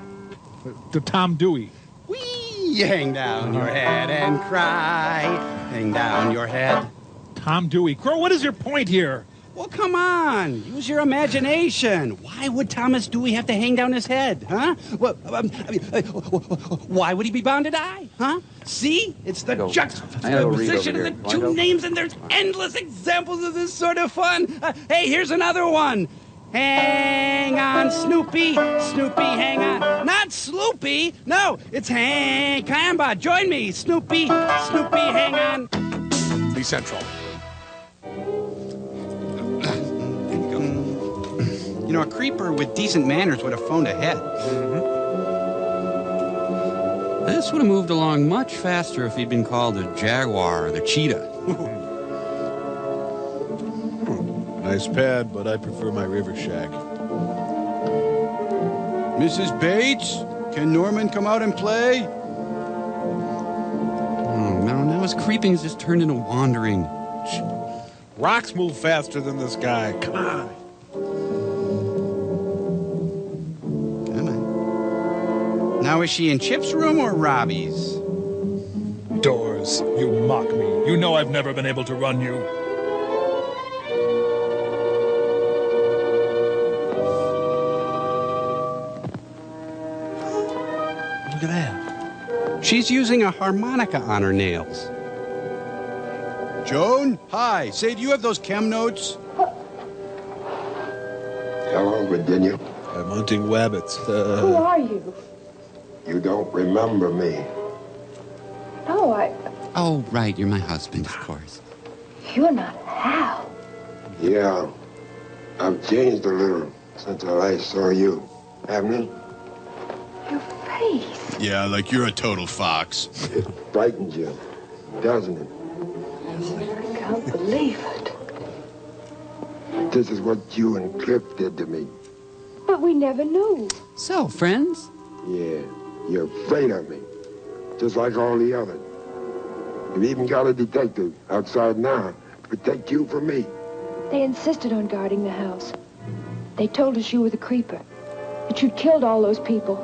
[SPEAKER 12] To Tom Dewey.
[SPEAKER 9] Whee! Hang down your head and cry. Hang down your head.
[SPEAKER 12] Tom Dewey. Crow, what is your point here?
[SPEAKER 9] Well, come on. Use your imagination. Why would Thomas Dewey have to hang down his head, huh? Well, why would he be bound to die, huh? See? It's the juxtaposition of the two names, and there's endless examples of this sort of fun. Hey, here's another one. Hang on, Snoopy. Snoopy, hang on. Not Sloopy. No, it's hang. Kamba, join me. Snoopy. Snoopy, hang on.
[SPEAKER 7] Be central.
[SPEAKER 9] You know, a creeper with decent manners would have phoned ahead.
[SPEAKER 8] This would have moved along much faster if he'd been called the Jaguar or the Cheetah.
[SPEAKER 10] Nice pad, but I prefer my river shack.
[SPEAKER 4] Mrs. Bates, can Norman come out and play?
[SPEAKER 8] Oh, no, now his creeping has just turned into wandering.
[SPEAKER 10] Rocks move faster than this guy. Come on.
[SPEAKER 9] Now, is she in Chip's room or Robbie's?
[SPEAKER 11] Doors, you mock me. You know I've never been able to run you.
[SPEAKER 10] Look at that.
[SPEAKER 9] She's using a harmonica on her nails.
[SPEAKER 4] Joan? Hi. Say, do you have those chem notes?
[SPEAKER 16] Hello, Virginia.
[SPEAKER 10] I'm hunting wabbits.
[SPEAKER 21] Who are you?
[SPEAKER 16] You don't remember me.
[SPEAKER 21] No,
[SPEAKER 8] Oh, right, you're my husband, of course.
[SPEAKER 21] You're not Hal.
[SPEAKER 16] Yeah, I've changed a little since I last saw you. Haven't I?
[SPEAKER 21] Your face.
[SPEAKER 2] Yeah, like you're a total fox.
[SPEAKER 16] It frightens you, doesn't it?
[SPEAKER 21] I can't believe it.
[SPEAKER 16] This is what you and Cliff did to me.
[SPEAKER 21] But we never knew.
[SPEAKER 8] So, friends?
[SPEAKER 16] Yeah, you're afraid of me, just like all the others. You've even got a detective outside now to protect you from me.
[SPEAKER 21] They insisted on guarding the house. They told us you were the creeper, that you'd killed all those people.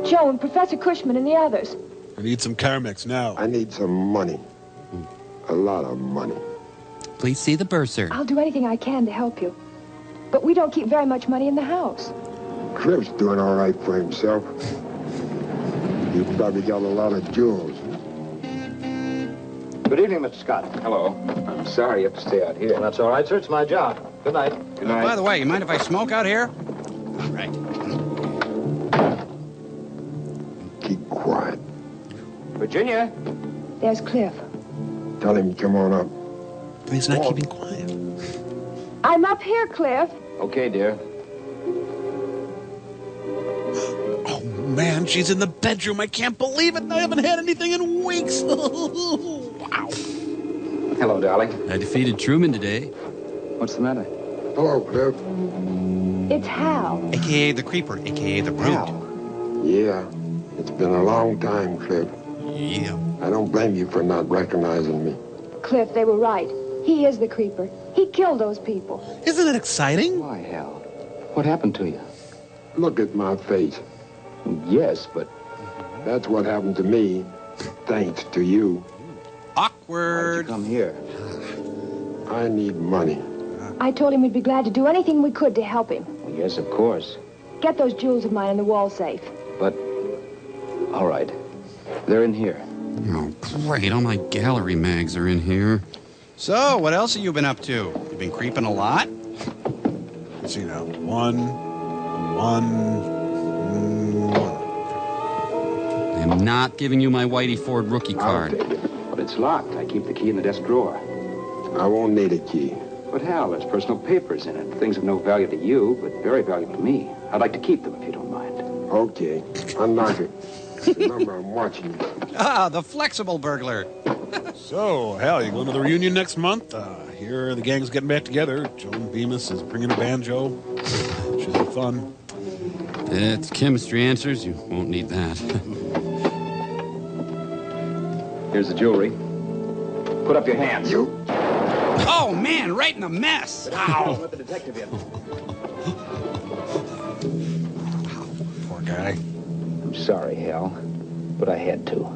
[SPEAKER 21] Joe and Professor Cushman and the others.
[SPEAKER 10] I need some Carmex now.
[SPEAKER 16] I need some money. A lot of money.
[SPEAKER 8] Please see the bursar.
[SPEAKER 21] I'll do anything I can to help you. But we don't keep very much money in the house.
[SPEAKER 16] Cliff's doing all right for himself. You've probably got a lot of jewels.
[SPEAKER 15] Good evening, Mr. Scott.
[SPEAKER 23] Hello. I'm sorry you have to stay out here.
[SPEAKER 15] Well, that's all right, sir. It's my job. Good night.
[SPEAKER 23] Good night.
[SPEAKER 9] By the way, you mind if I smoke out here? All right.
[SPEAKER 16] Keep quiet.
[SPEAKER 15] Virginia.
[SPEAKER 21] There's Cliff.
[SPEAKER 16] Tell him to come on up.
[SPEAKER 10] He's not keeping quiet.
[SPEAKER 21] I'm up here, Cliff.
[SPEAKER 15] Okay, dear.
[SPEAKER 10] Oh, man, she's in the bedroom. I can't believe it. I haven't had anything in weeks. Wow.
[SPEAKER 15] Hello, darling.
[SPEAKER 8] I defeated Truman today.
[SPEAKER 6] What's the matter?
[SPEAKER 16] Hello, Cliff.
[SPEAKER 21] It's Hal.
[SPEAKER 9] A.K.A. the creeper, A.K.A. the brute.
[SPEAKER 16] Yeah, it's been a long time, Cliff.
[SPEAKER 8] Yeah.
[SPEAKER 16] I don't blame you for not recognizing me.
[SPEAKER 21] Cliff, they were right. He is the creeper. He killed those people.
[SPEAKER 10] Isn't it exciting?
[SPEAKER 6] Why, Hal? What happened to you?
[SPEAKER 16] Look at my face.
[SPEAKER 23] Yes, but
[SPEAKER 16] that's what happened to me, thanks to you.
[SPEAKER 9] Awkward.
[SPEAKER 16] Why'd you come here? I need money.
[SPEAKER 21] I told him we'd be glad to do anything we could to help him.
[SPEAKER 23] yes, of course.
[SPEAKER 3] Get those jewels of mine in the wall safe.
[SPEAKER 6] But, all right. They're in here.
[SPEAKER 8] Oh, great. All my gallery mags are in here.
[SPEAKER 9] So, what else have you been up to? You been creeping a lot?
[SPEAKER 10] Let's see now. One.
[SPEAKER 8] I'm not giving you my Whitey Ford rookie card.
[SPEAKER 6] I'll take it. But it's locked. I keep the key in the desk drawer.
[SPEAKER 16] I won't need a key.
[SPEAKER 6] But Hal, there's personal papers in it. Things of no value to you, but very valuable to me. I'd like to keep them if you don't mind.
[SPEAKER 16] Okay. Unlock it. Remember, I'm watching you.
[SPEAKER 9] Ah, the flexible burglar.
[SPEAKER 10] So, Hal, you going to the reunion next month? Here, the gang's getting back together. Joan Bemis is bringing a banjo. Should have fun.
[SPEAKER 8] It's chemistry answers. You won't need that.
[SPEAKER 6] Here's the jewelry. Put up your hands.
[SPEAKER 16] You?
[SPEAKER 9] Oh, man, right in the mess.
[SPEAKER 6] Ow! Let the detective in.
[SPEAKER 10] Poor guy.
[SPEAKER 6] I'm sorry, Hal, but I had to.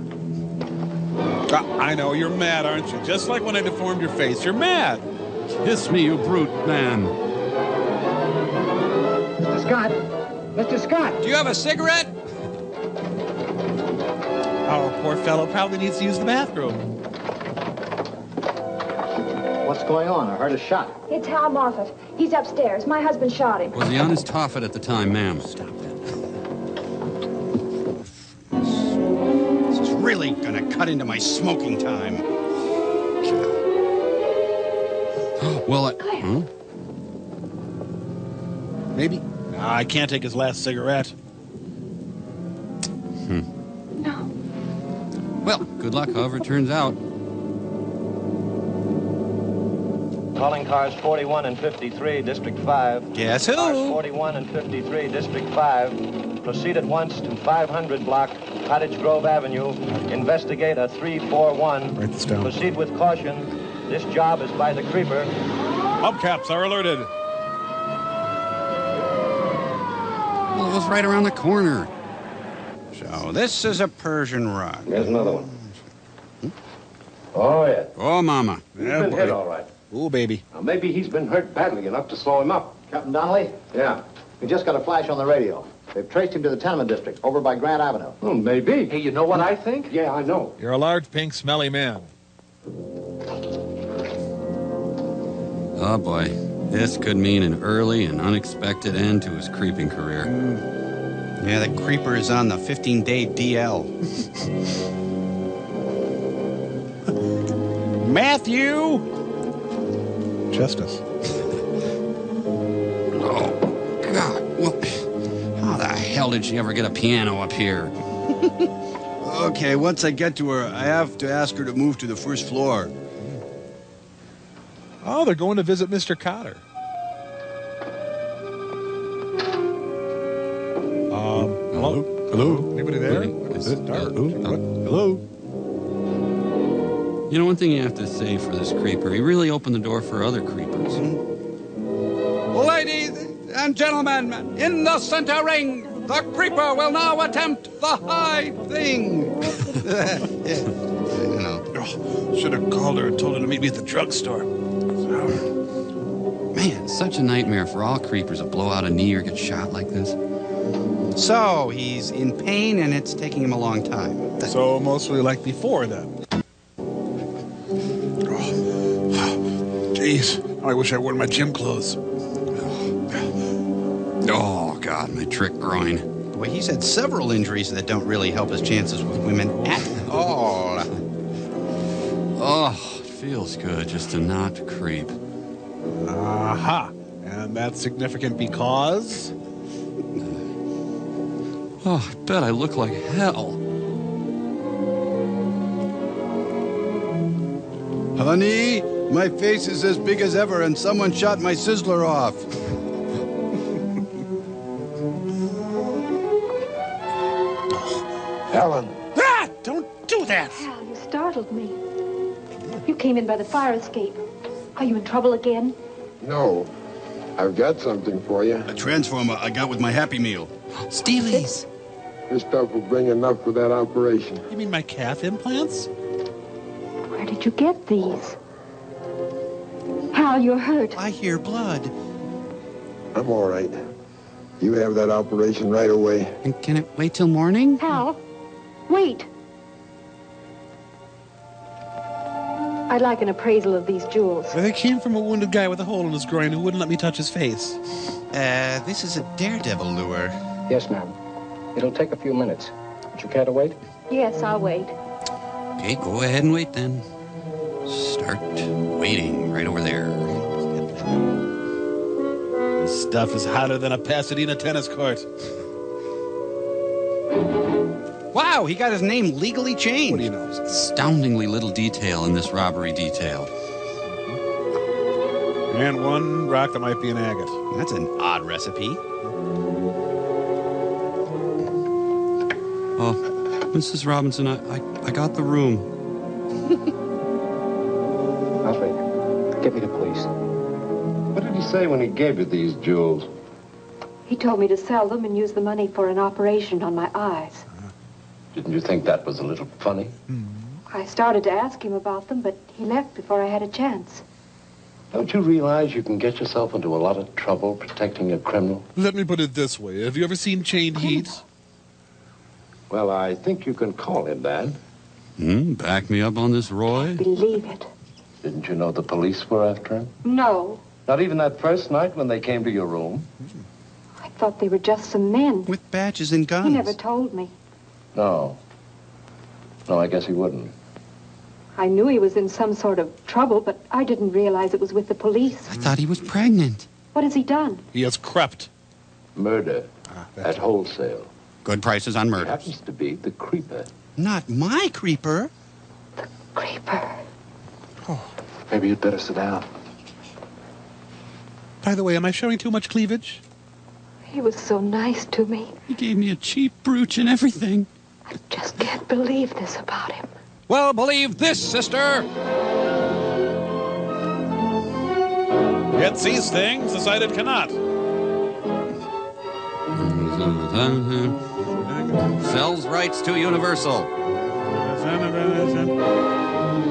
[SPEAKER 10] I know, you're mad, aren't you? Just like when I deformed your face. You're mad.
[SPEAKER 8] Kiss me, you brute man.
[SPEAKER 15] Mr. Scott! Mr. Scott!
[SPEAKER 9] Do you have a cigarette?
[SPEAKER 10] Our poor fellow probably needs to use the bathroom.
[SPEAKER 15] What's going on? I heard a shot.
[SPEAKER 21] It's Hal Moffat. He's upstairs. My husband shot him.
[SPEAKER 8] Was he on his Toffet at the time, ma'am?
[SPEAKER 10] Stop that.
[SPEAKER 9] This is really gonna cut into my smoking time.
[SPEAKER 8] Well, huh?
[SPEAKER 10] Maybe. No, I can't take his last cigarette.
[SPEAKER 21] No.
[SPEAKER 8] Well, good luck however it turns out.
[SPEAKER 17] Calling cars 41 and 53, District 5.
[SPEAKER 9] Guess who?
[SPEAKER 17] Cars 41 and 53, District 5. Proceed at once to 500 block, Cottage Grove Avenue. Investigate a 341.
[SPEAKER 10] Write this down.
[SPEAKER 17] Proceed with caution. This job is by the creeper.
[SPEAKER 10] Hubcaps are alerted.
[SPEAKER 8] Well, it was right around the corner.
[SPEAKER 9] So this is a Persian rug.
[SPEAKER 23] There's another one. Oh, yeah.
[SPEAKER 8] Oh, Mama.
[SPEAKER 23] He's been hit all right.
[SPEAKER 10] Ooh, baby.
[SPEAKER 23] Now, maybe he's been hurt badly enough to slow him up.
[SPEAKER 15] Captain Donnelly?
[SPEAKER 23] Yeah.
[SPEAKER 15] We just got a flash on the radio. They've traced him to the tenement district over by Grant Avenue.
[SPEAKER 23] Well, maybe.
[SPEAKER 7] Hey, you know what I think?
[SPEAKER 23] Yeah, I know.
[SPEAKER 11] You're a large, pink, smelly man.
[SPEAKER 8] Oh, boy. This could mean an early and unexpected end to his creeping career.
[SPEAKER 9] Yeah, the creeper is on the 15-day DL. Matthew!
[SPEAKER 10] Justice.
[SPEAKER 8] Oh, God. Well, how the hell did she ever get a piano up here?
[SPEAKER 9] Okay, once I get to her, I have to ask her to move to the first floor.
[SPEAKER 11] Oh, they're going to visit Mr. Cotter.
[SPEAKER 10] Hello? Hello? Anybody there?
[SPEAKER 8] Is
[SPEAKER 10] it dark?
[SPEAKER 8] Hello? You know, one thing you have to say for this creeper, he really opened the door for other creepers.
[SPEAKER 9] Ladies and gentlemen, in the center ring, the creeper will now attempt the high thing.
[SPEAKER 8] You know.
[SPEAKER 10] Oh, should have called her and told her to meet me at the drugstore.
[SPEAKER 8] Man, such a nightmare for all creepers to blow out a knee or get shot like this.
[SPEAKER 9] So, he's in pain and it's taking him a long time.
[SPEAKER 10] So, mostly like before, then. Jeez, I wish I wore my gym clothes.
[SPEAKER 8] Oh, God, my trick groin.
[SPEAKER 9] Boy, he's had several injuries that don't really help his chances with women at all.
[SPEAKER 8] Oh, it feels good just to not creep.
[SPEAKER 10] Aha. And that's significant because...
[SPEAKER 8] Oh, I bet I look like hell.
[SPEAKER 9] Honey, my face is as big as ever and someone shot my sizzler off.
[SPEAKER 16] Helen.
[SPEAKER 10] Ah! Don't do that!
[SPEAKER 21] Hal, you startled me. You came in by the fire escape. Are you in trouble again?
[SPEAKER 16] No. I've got something for you.
[SPEAKER 9] A transformer I got with my Happy Meal.
[SPEAKER 8] Steelies.
[SPEAKER 16] This stuff will bring enough for that operation.
[SPEAKER 10] You mean my calf implants?
[SPEAKER 21] Where did you get these? Hal, you're hurt.
[SPEAKER 9] I hear blood.
[SPEAKER 16] I'm all right. You have that operation right away.
[SPEAKER 4] And can it wait till morning?
[SPEAKER 21] Hal, wait. I'd like an appraisal of these jewels.
[SPEAKER 10] They came from a wounded guy with a hole in his groin who wouldn't let me touch his face.
[SPEAKER 14] This is a daredevil lure.
[SPEAKER 15] Yes, ma'am. It'll take a few minutes. Would you care to wait?
[SPEAKER 21] Yes, I'll wait.
[SPEAKER 8] Okay, go ahead and wait then. Start waiting right over there.
[SPEAKER 10] This stuff is hotter than a Pasadena tennis court.
[SPEAKER 9] Wow, he got his name legally changed.
[SPEAKER 10] What do you know?
[SPEAKER 8] Astoundingly little detail in this robbery detail.
[SPEAKER 10] And one rock that might be an agate.
[SPEAKER 9] That's an odd recipe.
[SPEAKER 8] Oh, Mrs. Robinson, I got the room.
[SPEAKER 15] Alfred, get me the police.
[SPEAKER 23] What did he say when he gave you these jewels?
[SPEAKER 21] He told me to sell them and use the money for an operation on my eyes.
[SPEAKER 23] Didn't you think that was a little funny?
[SPEAKER 21] I started to ask him about them, but he left before I had a chance.
[SPEAKER 23] Don't you realize you can get yourself into a lot of trouble protecting a criminal?
[SPEAKER 10] Let me put it this way. Have you ever seen Chained Heat?
[SPEAKER 23] Well, I think you can call him that.
[SPEAKER 8] Back me up on this, Roy?
[SPEAKER 21] Believe it.
[SPEAKER 23] Didn't you know the police were after him?
[SPEAKER 21] No.
[SPEAKER 23] Not even that first night when they came to your room?
[SPEAKER 21] I thought they were just some men.
[SPEAKER 9] With badges and guns.
[SPEAKER 21] He never told me.
[SPEAKER 23] No. No, I guess he wouldn't.
[SPEAKER 21] I knew he was in some sort of trouble, but I didn't realize it was with the police.
[SPEAKER 8] I thought he was pregnant.
[SPEAKER 21] What has he done?
[SPEAKER 10] He has crept.
[SPEAKER 23] Murder. At wholesale.
[SPEAKER 4] Good prices on
[SPEAKER 23] He
[SPEAKER 4] murders.
[SPEAKER 23] happens to be the creeper.
[SPEAKER 9] Not my creeper.
[SPEAKER 21] Creeper.
[SPEAKER 7] Maybe you'd better sit down.
[SPEAKER 10] By the way, am I showing too much cleavage?
[SPEAKER 21] He was so nice to me.
[SPEAKER 8] He gave me a cheap brooch and everything.
[SPEAKER 21] I just can't believe this about him.
[SPEAKER 9] Well, believe this, sister.
[SPEAKER 10] Yet sees things, decided cannot.
[SPEAKER 8] Sells rights to Universal.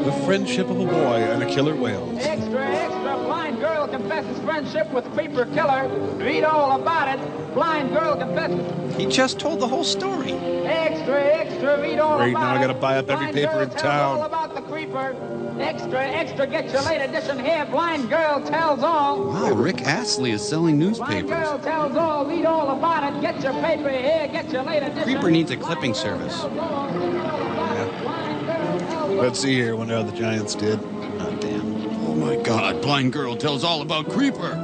[SPEAKER 10] The friendship of a boy and a killer whale.
[SPEAKER 1] Extra, extra, blind girl confesses friendship with creeper killer. Read all about it. Blind girl confesses.
[SPEAKER 9] He just told the whole story.
[SPEAKER 1] Extra, extra, read all
[SPEAKER 10] Great,
[SPEAKER 1] about
[SPEAKER 10] now
[SPEAKER 1] it.
[SPEAKER 10] I gotta buy up every
[SPEAKER 1] Blind
[SPEAKER 10] paper
[SPEAKER 1] girl
[SPEAKER 10] in
[SPEAKER 1] tells
[SPEAKER 10] town.
[SPEAKER 1] all about the creeper. Extra, extra, get your late edition here. Blind girl tells all.
[SPEAKER 8] Wow, Rick Astley is selling
[SPEAKER 1] Blind
[SPEAKER 8] newspapers.
[SPEAKER 1] girl tells all. Read all about it. Get your paper here. Get your late edition.
[SPEAKER 9] Creeper needs a clipping service.
[SPEAKER 10] Let's see here. Wonder how the Giants did. Oh, damn.
[SPEAKER 8] Oh my God, Blind Girl tells all about Creeper.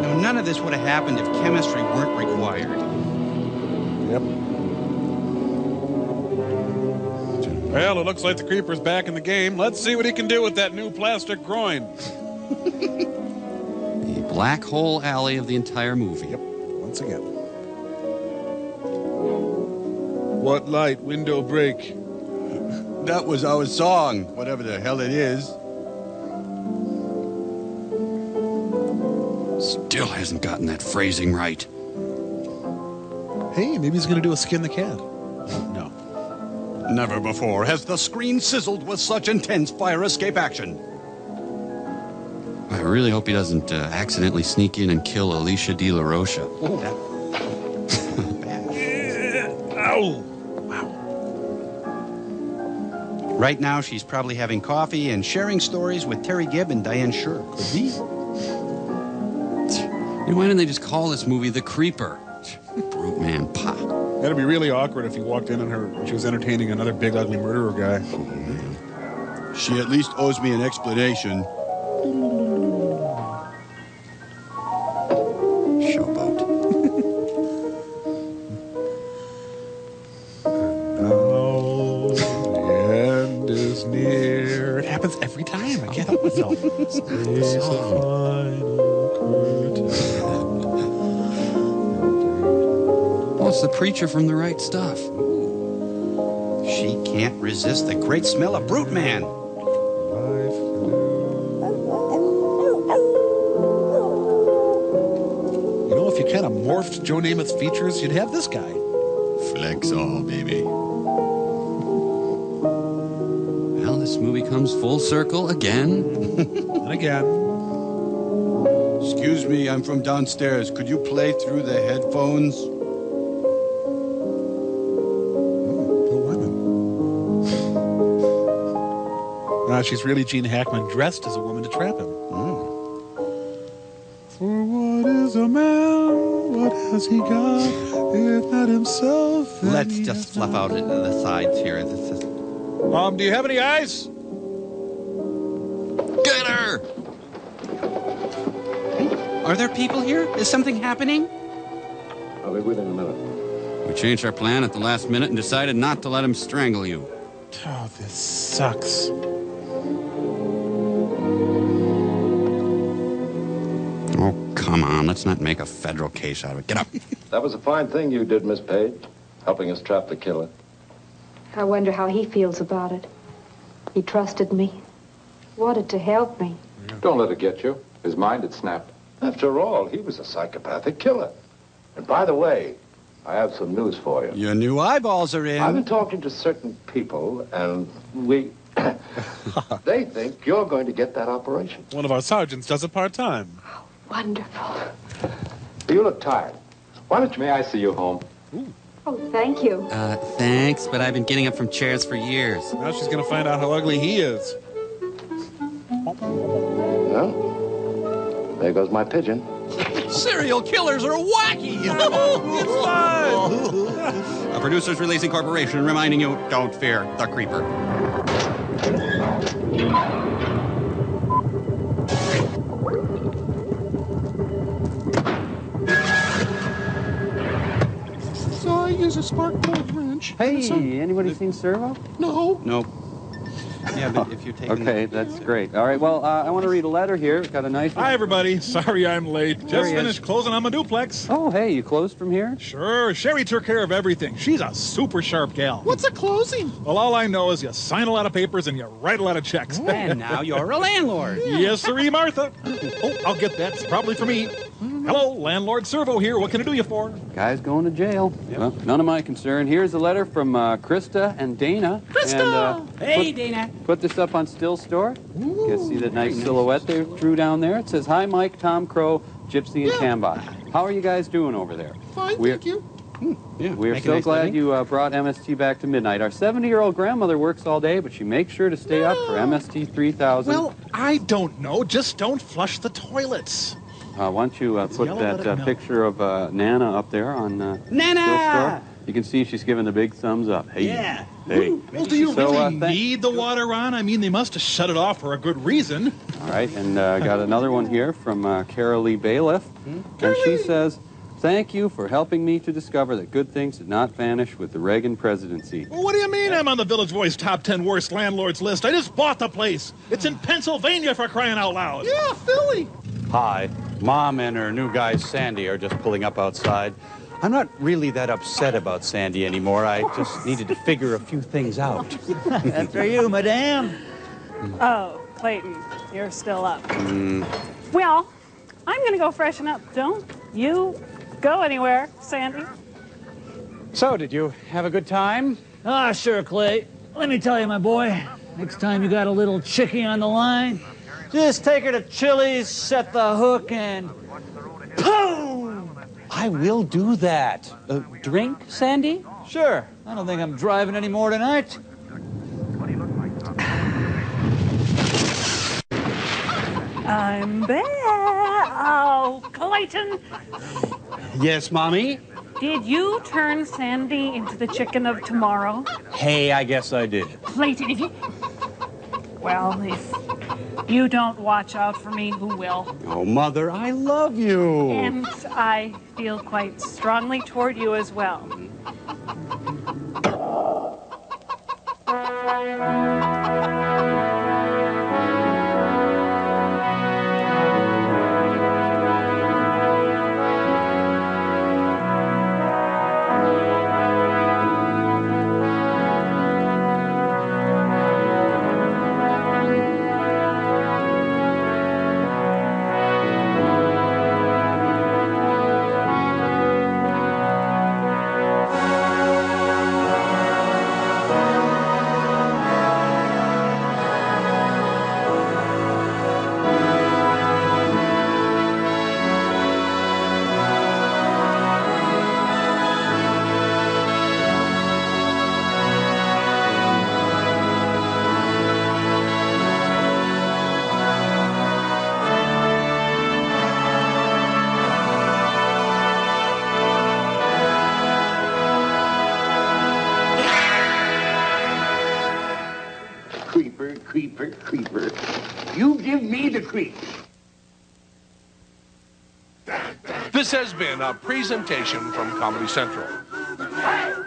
[SPEAKER 9] No, none of this would have happened if chemistry weren't required.
[SPEAKER 10] Yep. Well, it looks like the Creeper's back in the game. Let's see what he can do with that new plastic groin.
[SPEAKER 8] The black hole alley of the entire movie.
[SPEAKER 10] Yep, once again. What light, window break?
[SPEAKER 2] That was our song, whatever the hell it is.
[SPEAKER 8] Still hasn't gotten that phrasing right.
[SPEAKER 10] Hey, maybe he's going to do a skin the cat. No.
[SPEAKER 2] Never before has the screen sizzled with such intense fire escape action.
[SPEAKER 8] I really hope he doesn't accidentally sneak in and kill Alicia De La Rocha.
[SPEAKER 10] Ow!
[SPEAKER 9] Right now, she's probably having coffee and sharing stories with Terry Gibb and Diane Shure. Could be.
[SPEAKER 8] Why didn't they just call this movie The Creeper? Brute man, pa.
[SPEAKER 10] That'd be really awkward if you walked in on her when she was entertaining another big, ugly murderer guy.
[SPEAKER 2] Oh, man. She at least owes me an explanation.
[SPEAKER 8] Showboat.
[SPEAKER 10] Now the end is near. It happens every time. I can't help myself. Space a final curtain.
[SPEAKER 8] Oh, it's the preacher from The Right Stuff.
[SPEAKER 9] She can't resist the great smell of Brute Man.
[SPEAKER 10] You know, if you kind of morphed Joe Namath's features, you'd have this guy.
[SPEAKER 8] Flex all, baby. Well, this movie comes full circle again.
[SPEAKER 10] And again.
[SPEAKER 2] Excuse me, I'm from downstairs. Could you play through the headphones?
[SPEAKER 10] She's really Gene Hackman dressed as a woman to trap him. For what is a man? What has he got? If not himself.
[SPEAKER 14] Let's just fluff out into the sides here. This is...
[SPEAKER 11] Do you have any eyes?
[SPEAKER 14] Get her! Are there people here? Is something happening?
[SPEAKER 23] I'll be with you in a minute.
[SPEAKER 8] We changed our plan at the last minute and decided not to let him strangle you.
[SPEAKER 10] Oh, this sucks.
[SPEAKER 8] Oh, come on. Let's not make a federal case out of it. Get up.
[SPEAKER 23] That was a fine thing you did, Miss Page, helping us trap the killer.
[SPEAKER 3] I wonder how he feels about it. He trusted me, wanted to help me.
[SPEAKER 7] Don't let it get you. His mind had snapped.
[SPEAKER 23] After all, he was a psychopathic killer. And by the way, I have some news for you.
[SPEAKER 9] Your new eyeballs are in.
[SPEAKER 23] I've been talking to certain people, and they think you're going to get that operation.
[SPEAKER 10] One of our sergeants does it part-time.
[SPEAKER 3] Wonderful.
[SPEAKER 23] You look tired.
[SPEAKER 7] Why don't may I see you home?
[SPEAKER 3] Oh, thank you.
[SPEAKER 14] Thanks, but I've been getting up from chairs for years.
[SPEAKER 10] Now she's going to find out how ugly he is.
[SPEAKER 23] Well, there goes my pigeon.
[SPEAKER 9] Serial killers are wacky.
[SPEAKER 10] It's fun.
[SPEAKER 8] Our Producers Releasing Corporation reminding you, don't fear the creeper.
[SPEAKER 10] So I use a spark plug wrench.
[SPEAKER 5] Hey, anybody seen Servo?
[SPEAKER 10] No.
[SPEAKER 8] Nope.
[SPEAKER 14] Yeah, but if you're taking...
[SPEAKER 5] Okay, that's great. All right, well, I want to read a letter here. Got a nice one.
[SPEAKER 11] Hi, everybody. Sorry I'm late. Just finished closing on my duplex.
[SPEAKER 5] Oh, hey, you closed from here?
[SPEAKER 11] Sure. Sherry took care of everything. She's a super sharp gal.
[SPEAKER 10] What's a closing?
[SPEAKER 11] Well, all I know is you sign a lot of papers and you write a lot of checks.
[SPEAKER 9] And now you're a landlord.
[SPEAKER 11] Yes, sirree, Martha. Oh, I'll get that. It's probably for me. Hello, Landlord Servo here. What can I do you for?
[SPEAKER 5] Guy's going to jail. Yep. Well, none of my concern. Here's a letter from Krista and Dana.
[SPEAKER 9] Krista!
[SPEAKER 5] And,
[SPEAKER 9] hey, Dana.
[SPEAKER 5] Put this up on Still Store. You guys see that nice silhouette they drew down there? It says, "Hi, Mike, Tom Crow, Gypsy, and Cambot. How are you guys doing over there?"
[SPEAKER 10] Fine, thank you.
[SPEAKER 5] We're so glad you brought MST back to midnight. Our 70-year-old grandmother works all day, but she makes sure to stay up for MST 3000.
[SPEAKER 11] Well, I don't know. Just don't flush the toilets.
[SPEAKER 5] Why don't you put that picture of Nana up there on
[SPEAKER 9] Nana!
[SPEAKER 5] Still Store? You can see she's giving a big thumbs up. Hey.
[SPEAKER 9] Yeah.
[SPEAKER 5] Hey.
[SPEAKER 11] Well, do you really need the water on? I mean, they must have shut it off for a good reason.
[SPEAKER 5] All right, and got another one here from Carol Lee Bailiff. And she says, "Thank you for helping me to discover that good things did not vanish with the Reagan presidency."
[SPEAKER 11] Well, what do you mean I'm on the Village Voice top 10 worst landlords list? I just bought the place. It's in Pennsylvania, for crying out loud.
[SPEAKER 10] Yeah, Philly.
[SPEAKER 4] Hi. Mom and her new guy, Sandy, are just pulling up outside. I'm not really that upset about Sandy anymore. I just needed to figure a few things out.
[SPEAKER 18] That's for you, madame.
[SPEAKER 22] Oh, Clayton, you're still up. Well, I'm going to go freshen up. Don't you go anywhere, Sandy.
[SPEAKER 4] So, did you have a good time?
[SPEAKER 18] Ah, sure, Clay. Let me tell you, my boy, next time you got a little chickie on the line, just take her to Chili's, set the hook, and boom!
[SPEAKER 4] I will do that. Drink, Sandy?
[SPEAKER 18] Sure. I don't think I'm driving any more tonight.
[SPEAKER 22] I'm back. Oh, Clayton.
[SPEAKER 4] Yes, Mommy?
[SPEAKER 22] Did you turn Sandy into the chicken of tomorrow?
[SPEAKER 4] Hey, I guess I did.
[SPEAKER 22] Clayton, if you... Well, if you don't watch out for me, who will?
[SPEAKER 4] Oh, Mother, I love you.
[SPEAKER 22] And I feel quite strongly toward you as well.
[SPEAKER 13] creeper, creeper. You give me the creeps.
[SPEAKER 19] This has been a presentation from Comedy Central.
[SPEAKER 13] Hey!